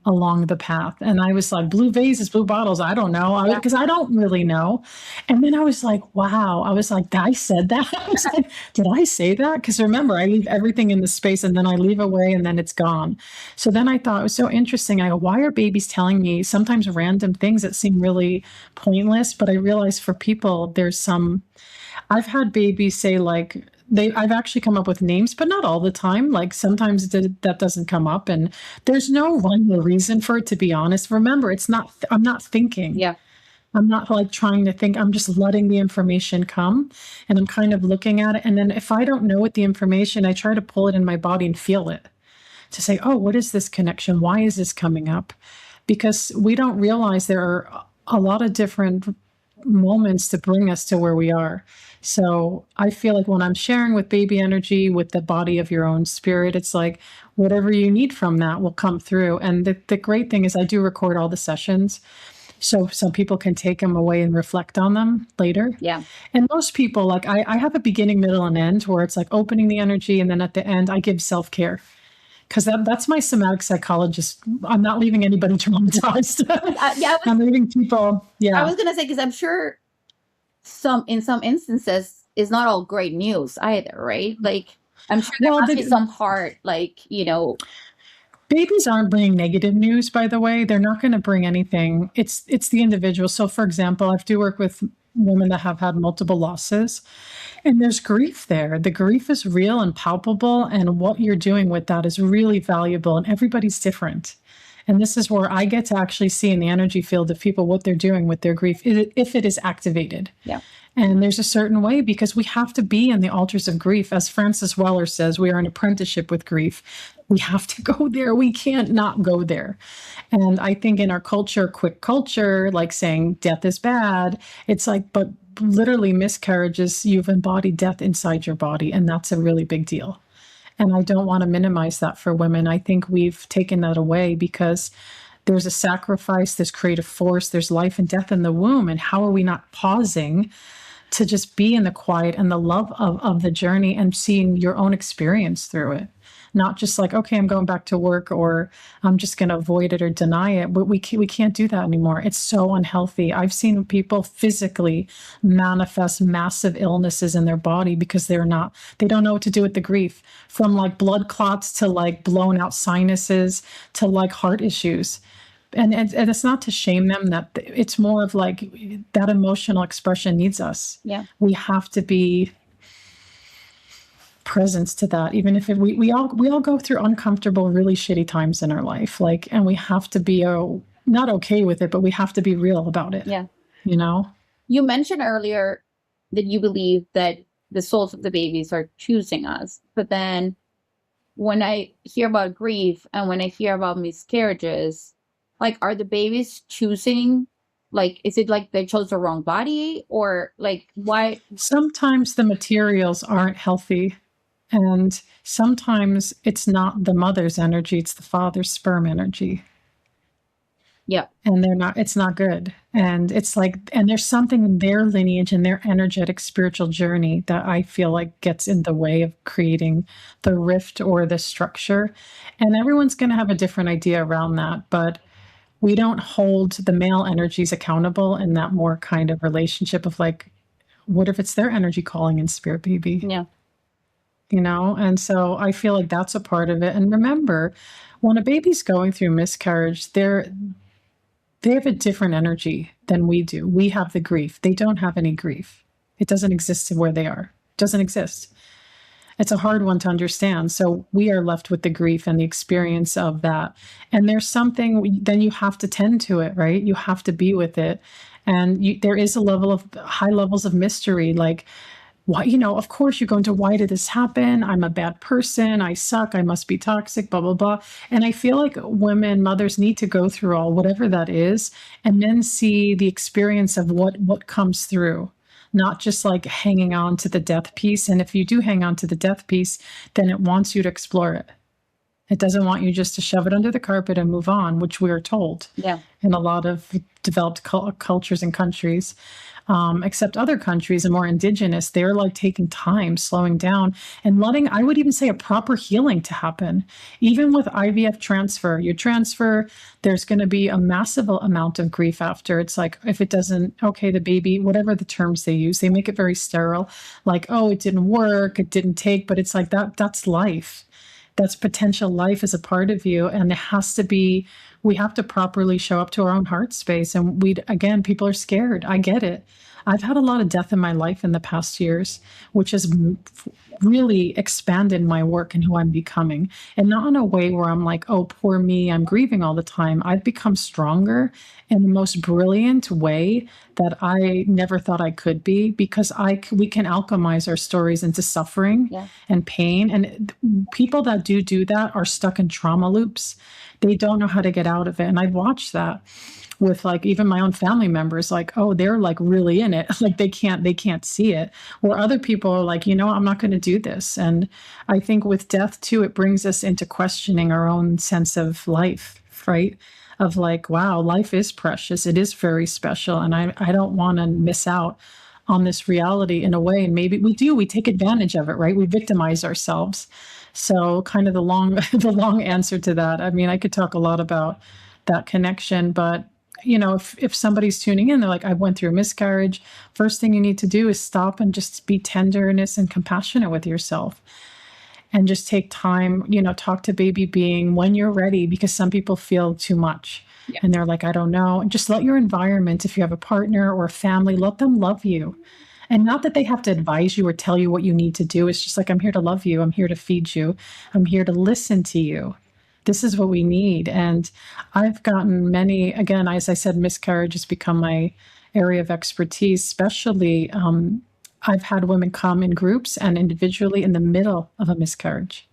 along the path. And I was like, blue vases, blue bottles. I don't know. Because I don't really know. And then I was like, wow. I was like, I said that. I was like, did I say that? Because remember, I leave everything in the space and then I leave away and then it's gone. So then I thought it was so interesting. I go, why are babies telling me sometimes random things that seem really pointless? But I realized for people, I've had babies say like, I've actually come up with names, but not all the time. Like sometimes that doesn't come up, and there's no rhyme or reason for it, to be honest. Remember, I'm not thinking. Yeah. I'm not like trying to think. I'm just letting the information come, and I'm kind of looking at it. And then if I don't know what the information, I try to pull it in my body and feel it to say, oh, what is this connection? Why is this coming up? Because we don't realize there are a lot of different moments to bring us to where we are. So I feel like when I'm sharing with baby energy, with the body of your own spirit, it's like whatever you need from that will come through. And the great thing is I do record all the sessions, so some people can take them away and reflect on them later. Yeah. And most people, like I have a beginning, middle, and end where it's like opening the energy, and then at the end I give self-care. Because that's my somatic psychologist. I'm not leaving anybody traumatized. I'm leaving people. Yeah. I was going to say, because I'm sure in some instances, it's not all great news either, right? Like, I'm sure there must be some hard, Babies aren't bringing negative news, by the way. They're not going to bring anything. It's the individual. So, for example, I do work with women that have had multiple losses, and there's grief there. The grief is real and palpable, and what you're doing with that is really valuable, and everybody's different. And this is where I get to actually see in the energy field of people what they're doing with their grief, if it is activated. Yeah. And there's a certain way, because we have to be in the altars of grief. As Francis Weller says, we are an apprenticeship with grief. We have to go there. We can't not go there. And I think in our culture, quick culture, like saying death is bad, it's like, but literally miscarriages, you've embodied death inside your body. And that's a really big deal. And I don't want to minimize that for women. I think we've taken that away because there's a sacrifice, there's creative force, there's life and death in the womb. And how are we not pausing to just be in the quiet and the love of the journey and seeing your own experience through it? not just like, okay, I'm going back to work, or I'm just going to avoid it or deny it. But we can't do that anymore. It's so unhealthy. I've seen people physically manifest massive illnesses in their body because they don't know what to do with the grief, from like blood clots to like blown out sinuses to like heart issues. And it's not to shame them, that it's more of like that emotional expression needs us. Yeah. We have to be presence to that, even if we all go through uncomfortable, really shitty times in our life, like, and we have to be not okay with it, but we have to be real about it. Yeah. You know, You mentioned earlier that you believe that the souls of the babies are choosing us, but then when I hear about grief and when I hear about miscarriages, like, are the babies choosing? Like, is it like they chose the wrong body, or like why? sometimes the materials aren't healthy, and sometimes it's not the mother's energy, it's the father's sperm energy. Yeah. And it's not good. And it's like, and there's something in their lineage and their energetic spiritual journey that I feel like gets in the way of creating the rift or the structure. And everyone's going to have a different idea around that. But we don't hold the male energies accountable in that more kind of relationship of like, what if it's their energy calling in spirit, baby? Yeah. And so I feel like that's a part of it. And remember, when a baby's going through miscarriage, they have a different energy than we do. We have the grief. They don't have any grief. It doesn't exist where they are. It doesn't exist. It's a hard one to understand. So we are left with the grief and the experience of that. And there's something, then you have to tend to it, right? You have to be with it. And there is a level of high levels of mystery, like, why, of course you're going to, why did this happen? I'm a bad person. I suck. I must be toxic, blah, blah, blah. And I feel like women, mothers need to go through all whatever that is, and then see the experience of what comes through, not just like hanging on to the death piece. And if you do hang on to the death piece, then it wants you to explore it. It doesn't want you just to shove it under the carpet and move on, which we are told in a lot of developed cultures and countries. Except other countries and more indigenous, they're like taking time, slowing down, and letting, I would even say, a proper healing to happen. Even with IVF transfer, you transfer, there's going to be a massive amount of grief after. It's like, if it doesn't, okay, the baby, whatever the terms they use, they make it very sterile. Like, oh, it didn't work, it didn't take, but it's like that's life. That's potential life as a part of you. And it has to be, we have to properly show up to our own heart space. And again, people are scared. I get it. I've had a lot of death in my life in the past years, which has really expanded my work and who I'm becoming. And not in a way where I'm like, oh, poor me, I'm grieving all the time. I've become stronger in the most brilliant way that I never thought I could be, because we can alchemize our stories into suffering and pain. And people that do that are stuck in trauma loops. They don't know how to get out of it. And I've watched that with like even my own family members, like, oh, they're like really in it. Like they can't see it. Or other people are like, I'm not going to do this. And I think with death too, it brings us into questioning our own sense of life, right? Of like, wow, life is precious. It is very special. And I don't want to miss out on this reality in a way. And maybe we take advantage of it, right? We victimize ourselves. So kind of the long answer to that. I mean, I could talk a lot about that connection, but if somebody's tuning in, they're like, I went through a miscarriage. First thing you need to do is stop and just be tenderness and compassionate with yourself, and just take time, talk to baby being when you're ready, because some people feel too much and they're like, I don't know. And just let your environment, if you have a partner or a family, let them love you. And not that they have to advise you or tell you what you need to do. It's just like, I'm here to love you. I'm here to feed you. I'm here to listen to you. This is what we need. And I've gotten many, again, as I said, miscarriage has become my area of expertise, especially I've had women come in groups and individually in the middle of a miscarriage,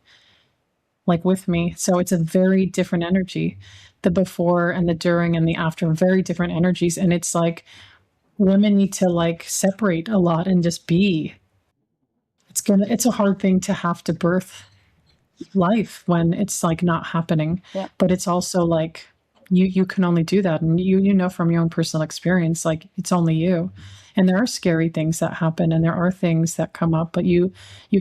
like with me. So it's a very different energy. The before and the during and the after, very different energies. And it's like women need to like separate a lot and just be. It's a hard thing to have to birth life when it's like not happening, but it's also like You can only do that, and you know from your own personal experience, like it's only you. And there are scary things that happen, and there are things that come up, but you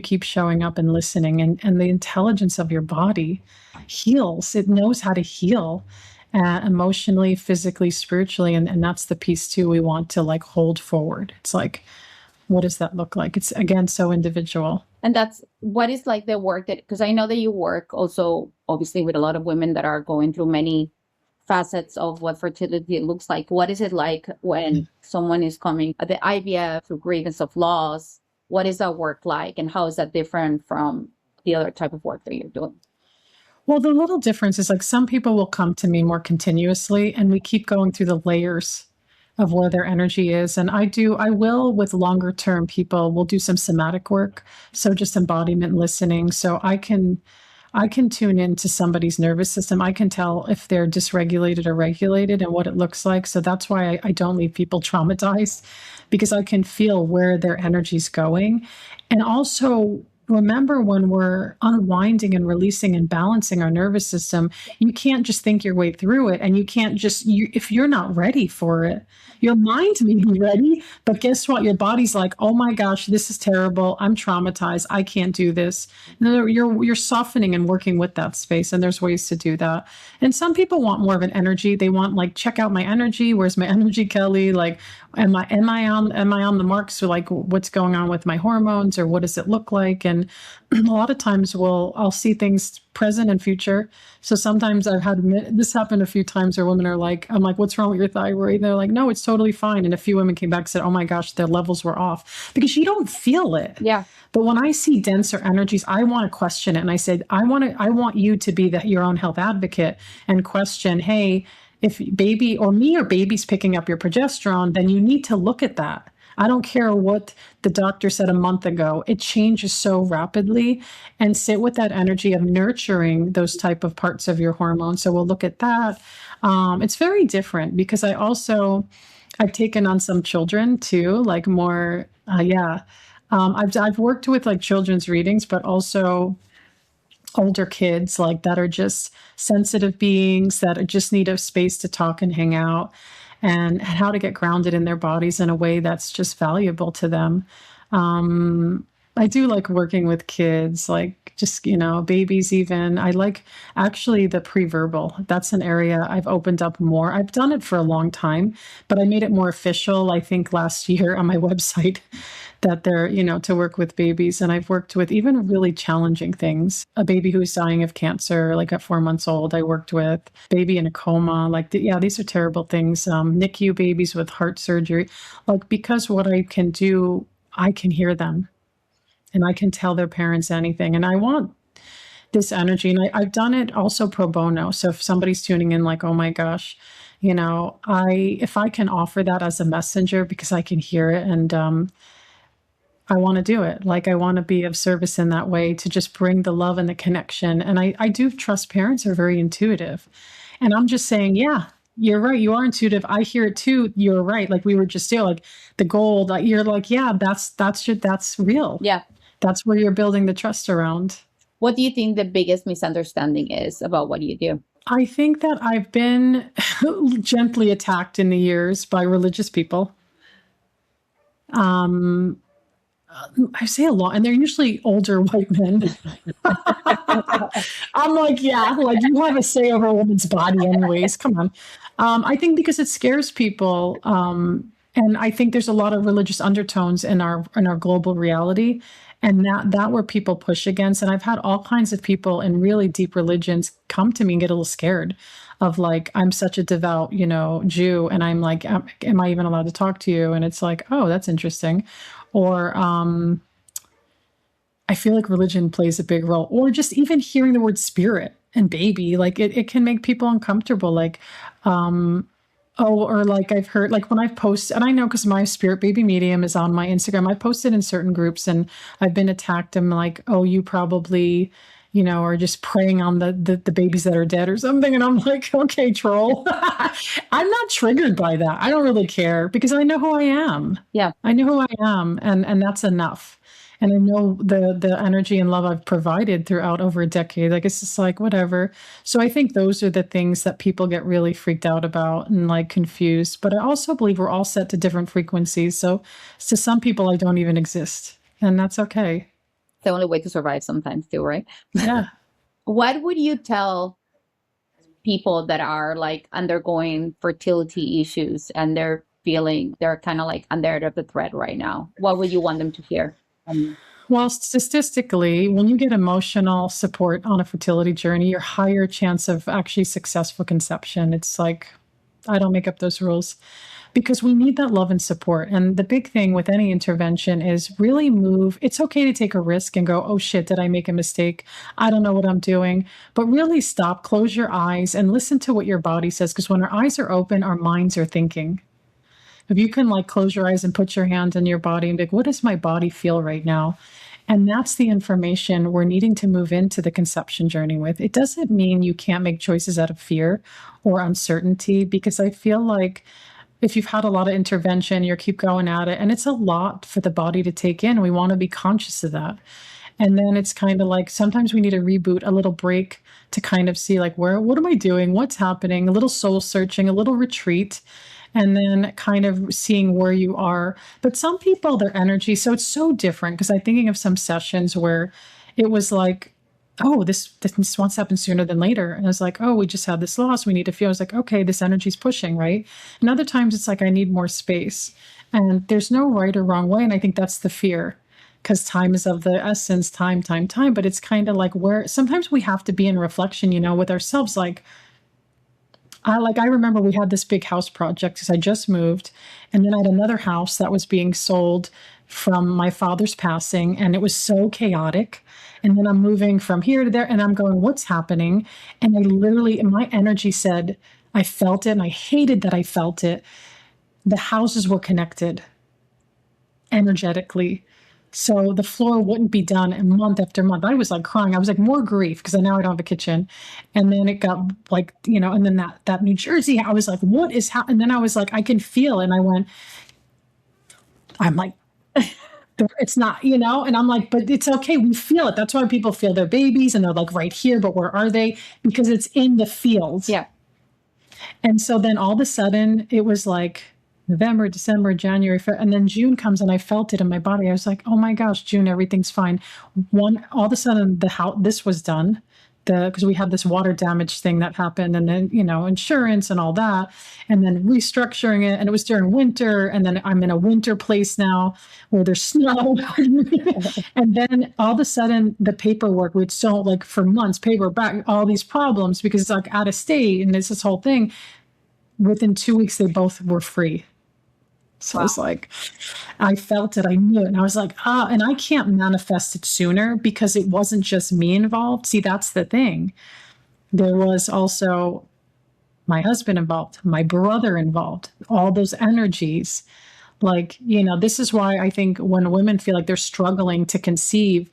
keep showing up and listening, and the intelligence of your body heals. It knows how to heal, emotionally, physically, spiritually, and that's the piece too we want to like hold forward. It's like, what does that look like? It's again so individual. And that's what is like the work that, because I know that you work also obviously with a lot of women that are going through many facets of what fertility looks like. What is it like when someone is coming at the IVF through grievance of loss? What is that work like, and how is that different from the other type of work that you're doing? Well, the little difference is like some people will come to me more continuously, and we keep going through the layers of where their energy is. And I will with longer term people, we'll do some somatic work. So just embodiment listening. So I can tune into somebody's nervous system. I can tell if they're dysregulated or regulated and what it looks like. So that's why I don't leave people traumatized, because I can feel where their energy's going. And also remember, when we're unwinding and releasing and balancing our nervous system, you can't just think your way through it. And you can't just, if you're not ready for it, your mind may be ready, but guess what? Your body's like, oh my gosh, this is terrible. I'm traumatized. I can't do this. No, you're softening and working with that space. And there's ways to do that. And some people want more of an energy. They want like, check out my energy. Where's my energy, Kelly? Like, am I on the mark? So like, what's going on with my hormones, or what does it look like? And a lot of times I'll see things present and future. So sometimes I've had this happen a few times where women are like, I'm like, what's wrong with your thyroid? And they're like, no, it's totally fine. And a few women came back and said, oh my gosh, their levels were off, because you don't feel it. Yeah. But when I see denser energies, I want to question it. And I said, I want you to be your own health advocate and question, hey, if baby or me or baby's picking up your progesterone, then you need to look at that. I don't care what the doctor said a month ago. It changes so rapidly, and sit with that energy of nurturing those type of parts of your hormones. So we'll look at that. It's very different because I've taken on some children too, like more, I've worked with like children's readings, but also older kids like that are just sensitive beings that just need a space to talk and hang out, and how to get grounded in their bodies in a way that's just valuable to them. I do like working with kids, like just, babies even. I like actually the pre-verbal. That's an area I've opened up more. I've done it for a long time, but I made it more official, I think last year on my website, that they're, to work with babies. And I've worked with even really challenging things. A baby who's dying of cancer, like at 4 months old, I worked with. Baby in a coma, these are terrible things. NICU babies with heart surgery, because what I can do, I can hear them and I can tell their parents anything. And I want this energy. And I've done it also pro bono. So if somebody's tuning in like, oh my gosh, if I can offer that as a messenger, because I can hear it, and I want to do it. I want to be of service in that way, to just bring the love and the connection. And I do trust parents are very intuitive. And I'm just saying, yeah, you're right. You are intuitive. I hear it too. You're right. Like we were just saying, like the gold, you're like, yeah, that's real. Yeah. That's where you're building the trust around. What do you think the biggest misunderstanding is about what you do? I think that I've been gently attacked in the years by religious people. I say a lot, and they're usually older white men. I'm like, yeah, like you have a say over a woman's body anyways. Come on. I think because it scares people. And I think there's a lot of religious undertones in our global reality. And that where people push against. And I've had all kinds of people in really deep religions come to me and get a little scared of like, I'm such a devout, Jew. And I'm like, am I even allowed to talk to you? And it's like, oh, that's interesting. Or I feel like religion plays a big role. Or just even hearing the word spirit and baby, like it can make people uncomfortable. Like, or like I've heard, like when I've posted, and I know because my spirit baby medium is on my Instagram, I posted in certain groups and I've been attacked. I'm like, oh, you probably, or just preying on the babies that are dead or something. And I'm like, okay, troll. I'm not triggered by that. I don't really care because I know who I am. Yeah. I know who I am, and that's enough. And I know the energy and love I've provided throughout over a decade. Like, it's just like, whatever. So I think those are the things that people get really freaked out about and like confused. But I also believe we're all set to different frequencies. So to some people, I don't even exist. And that's okay. The only way to survive sometimes too, right? Yeah. What would you tell people that are like undergoing fertility issues and they're kind of like under the threat right now? What would you want them to hear? Well, statistically, when you get emotional support on a fertility journey, you're higher chance of actually successful conception. It's like, I don't make up those rules because we need that love and support. And the big thing with any intervention is really move. It's okay to take a risk and go, oh shit, did I make a mistake? I don't know what I'm doing. But really stop, close your eyes, and listen to what your body says. Because when our eyes are open, our minds are thinking. If you can like close your eyes and put your hand in your body and be like, what does my body feel right now? And that's the information we're needing to move into the conception journey with. It doesn't mean you can't make choices out of fear or uncertainty, because I feel like if you've had a lot of intervention, you keep going at it, and it's a lot for the body to take in. We want to be conscious of that. And then it's kind of like sometimes we need a reboot, a little break to kind of see like, what am I doing? What's happening? A little soul searching, a little retreat, and then kind of seeing where you are. But some people, their energy, so it's so different, because I'm thinking of some sessions where it was like, oh, this wants to happen sooner than later. And I was like, oh, we just had this loss. We need to feel. I was like, okay, this energy's pushing, right? And other times it's like, I need more space. And there's no right or wrong way. And I think that's the fear, because time is of the essence, time. But it's kind of like where sometimes we have to be in reflection, with ourselves. Like, I remember we had this big house project because I just moved, and then I had another house that was being sold from my father's passing, and it was so chaotic. And then I'm moving from here to there, and I'm going, what's happening? And I literally, my energy said, I felt it, and I hated that I felt it. The houses were connected energetically. So the floor wouldn't be done, and month after month, I was like crying. I was like, more grief, because now I don't have a kitchen. And then it got like, and then that New Jersey, I was like, what is happening? And then I was like, I can feel it. And I'm like, it's not, and I'm like, but it's okay. We feel it. That's why people feel their babies and they're like right here, but where are they? Because it's in the field. Yeah. And so then all of a sudden it was like, November, December, January, and then June comes and I felt it in my body. I was like, oh my gosh, June, everything's fine. All of a sudden this was done, because we had this water damage thing that happened, and then, insurance and all that, and then restructuring it. And it was during winter. And then I'm in a winter place now where there's snow. And then all of a sudden the paperwork, we'd so like for months, paperback, all these problems because it's like out of state. And it's this whole thing. Within 2 weeks, they both were free. So wow. I was like, I felt it, I knew it. And I was like, and I can't manifest it sooner because it wasn't just me involved. See, that's the thing. There was also my husband involved, my brother involved, all those energies. Like, this is why I think when women feel like they're struggling to conceive,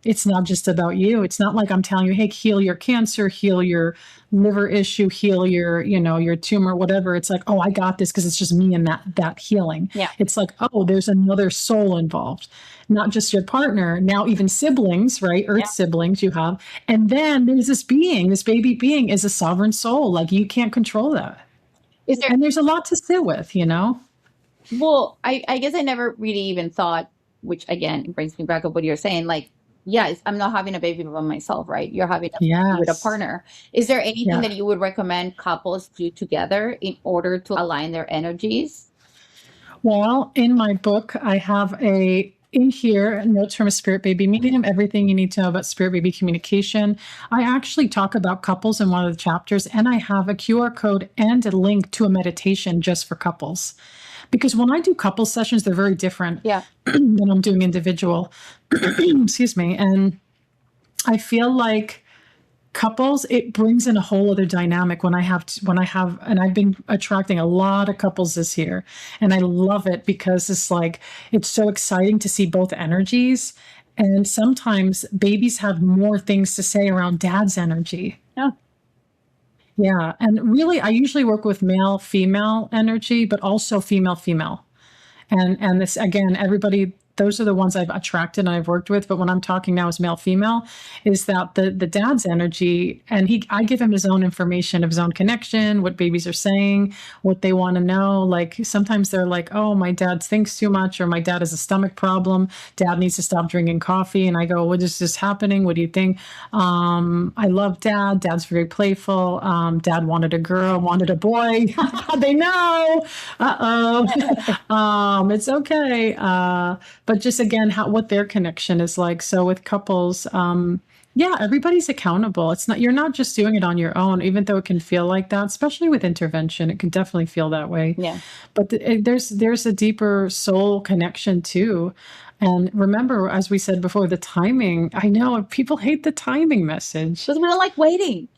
it's not just about you. It's not like I'm telling you, hey, heal your cancer, heal your liver issue, heal your, your tumor, whatever. It's like, oh, I got this because it's just me and that healing. Yeah. It's like, oh, there's another soul involved, not just your partner, now even siblings, right? Earth siblings you have. And then there's this baby being is a sovereign soul. Like, you can't control that. And there's a lot to sit with, Well, I guess I never really even thought, which again, brings me back up what you're saying, like, yes, I'm not having a baby by myself, right? You're having a baby with a partner. Is there anything that you would recommend couples do together in order to align their energies? Well, in my book, I have in here, notes from a spirit baby medium, everything you need to know about spirit baby communication. I actually talk about couples in one of the chapters, and I have a QR code and a link to a meditation just for couples. Because when I do couple sessions, they're very different than I'm doing individual. Excuse me. And I feel like couples, it brings in a whole other dynamic when I have, and I've been attracting a lot of couples this year, and I love it because it's like, it's so exciting to see both energies. And sometimes babies have more things to say around dad's energy. Yeah. Yeah. And really, I usually work with male, female energy, but also female, female. And this again, everybody, those are the ones I've attracted and I've worked with. But when I'm talking now as male female, is that the dad's energy, and I give him his own information of his own connection, what babies are saying, what they want to know. Like sometimes they're like, oh, my dad thinks too much, or my dad has a stomach problem. Dad needs to stop drinking coffee. And I go, what is this happening? What do you think? I love dad. Dad's very playful. Dad wanted a girl, wanted a boy. They know. Uh-oh. It's okay. But just again, what their connection is like. So with couples, yeah, everybody's accountable. You're not just doing it on your own, even though it can feel like that, especially with intervention. It can definitely feel that way. Yeah. But there's a deeper soul connection too. And remember, as we said before, the timing. I know people hate the timing message. Because we don't like waiting.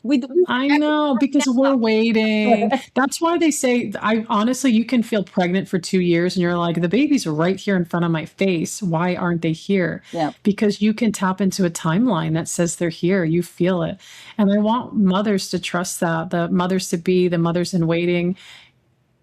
I know, because we're waiting. That's why they say, I honestly, you can feel pregnant for 2 years and you're like, the baby's right here in front of my face. Why aren't they here? Yeah. Because you can tap into a timeline that says they're here. You feel it. And I want mothers to trust that, the mothers to be, the mothers in waiting.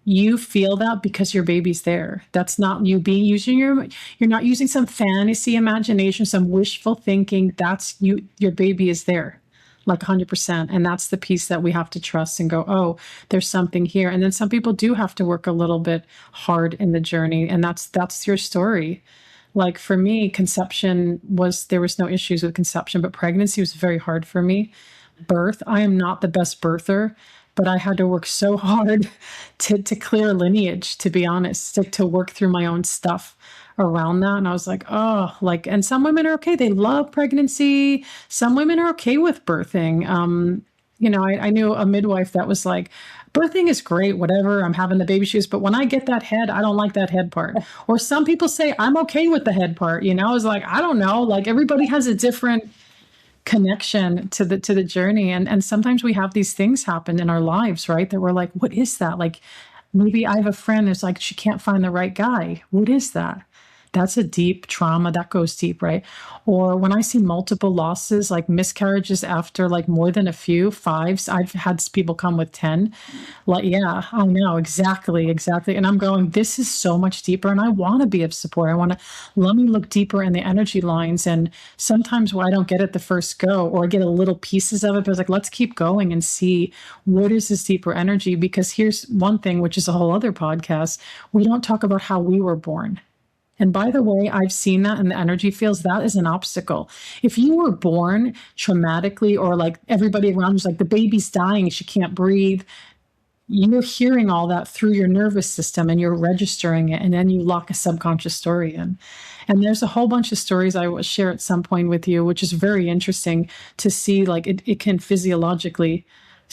You feel that because your baby's there. That's not you you're not using some fantasy imagination, some wishful thinking. That's you, your baby is there like 100%. And that's the piece that we have to trust and go, oh, there's something here. And then some people do have to work a little bit hard in the journey. And that's your story. Like for me, there was no issues with conception, but pregnancy was very hard for me. Birth, I am not the best birther, but I had to work so hard to clear lineage, to be honest, to work through my own stuff around that. And I was like, oh, like, and some women are okay. They love pregnancy. Some women are okay with birthing. I knew a midwife that was like, birthing is great, whatever, I'm having the baby shoes, but when I get that head, I don't like that head part. Or some people say, I'm okay with the head part. I was like, I don't know. Like everybody has a different connection to the journey. And sometimes we have these things happen in our lives, right? That we're like, what is that? Like maybe I have a friend that's like, she can't find the right guy. What is that? That's a deep trauma that goes deep, right? Or when I see multiple losses, like miscarriages after like more than a few, fives, I've had people come with 10. Like, yeah, I know, exactly. And I'm going, this is so much deeper. And I want to be of support. Let me look deeper in the energy lines. And sometimes I don't get it the first go, or I get a little pieces of it, but I was like, let's keep going and see what is this deeper energy? Because here's one thing, which is a whole other podcast. We don't talk about how we were born. And by the way, I've seen that in the energy fields. That is an obstacle. If you were born traumatically, or like everybody around you's like, the baby's dying, she can't breathe, you're hearing all that through your nervous system and you're registering it. And then you lock a subconscious story in. And there's a whole bunch of stories I will share at some point with you, which is very interesting to see, like it can physiologically.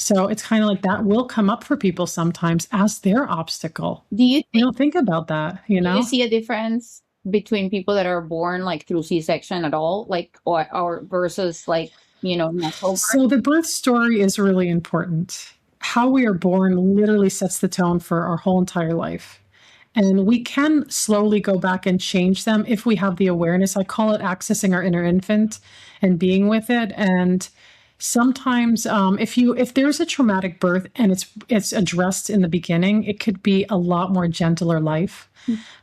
So it's kind of like that will come up for people sometimes as their obstacle. Do you don't think about that, do you see a difference between people that are born like through C-section at all, like or versus like natural birth? So the birth story is really important. How we are born literally sets the tone for our whole entire life. And we can slowly go back and change them if we have the awareness. I call it accessing our inner infant and being with it. And sometimes if there's a traumatic birth and it's addressed in the beginning, it could be a lot more gentler life.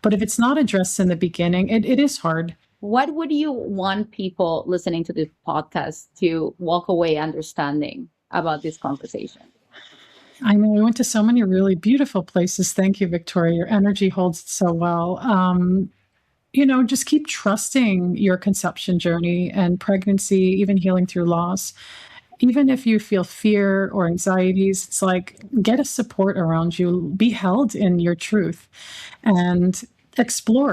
But if it's not addressed in the beginning, it is hard. What would you want people listening to this podcast to walk away understanding about this conversation? I know we went to so many really beautiful places. Thank you, Victoria. Your energy holds it so well. Just keep trusting your conception journey and pregnancy, even healing through loss. Even if you feel fear or anxieties, it's like, get a support around you, be held in your truth, and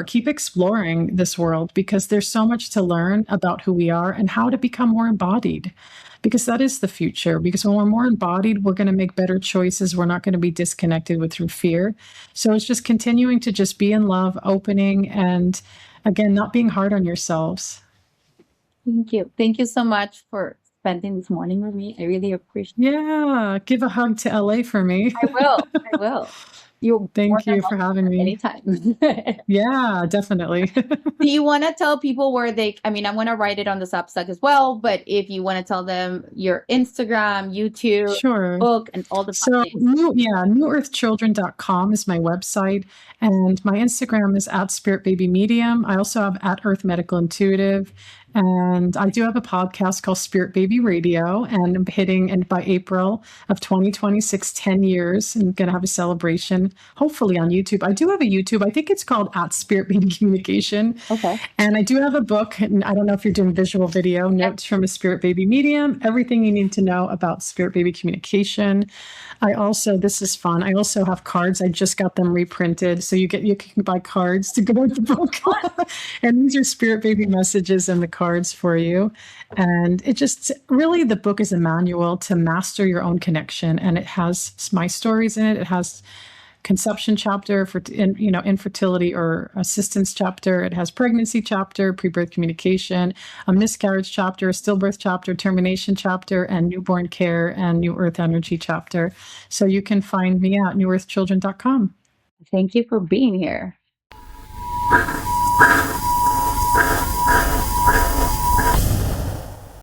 keep exploring this world, because there's so much to learn about who we are and how to become more embodied, because that is the future. Because when we're more embodied, we're going to make better choices. We're not going to be disconnected through fear. So it's just continuing to just be in love, opening, and again, not being hard on yourselves. Thank you. Thank you so much for spending this morning with me. I really appreciate it. Yeah. Give a hug to LA for me. I will. You're more Thank than you for welcome having me. anytime. Yeah, definitely. Do you want to tell people where they, I mean, I'm going to write it on the Substack as well, but if you want to tell them your Instagram, YouTube, Sure. book, and all the fun So things. newearthchildren.com is my website, and my Instagram is at Spirit Baby Medium. I also have at Earth Medical Intuitive, and I do have a podcast called Spirit Baby Radio, and I'm hitting, and by April of 2026, 10 years, I'm going to have a celebration, hopefully on YouTube. I do have a YouTube. I think it's called at Spirit Baby Communication. Okay. And I do have a book, and I don't know if you're doing visual video, Notes from a Spirit Baby Medium, everything you need to know about Spirit Baby communication. I also, this is fun. I also have cards. I just got them reprinted. So you can buy cards to go with the book. And these are Spirit Baby messages and the cards for you. And it just really, the book is a manual to master your own connection. And it has my stories in it. It has conception chapter for infertility or assistance chapter. It has pregnancy chapter, pre-birth communication, a miscarriage chapter, a stillbirth chapter, termination chapter, and newborn care and new earth energy chapter. So you can find me at newearthchildren.com. Thank you for being here.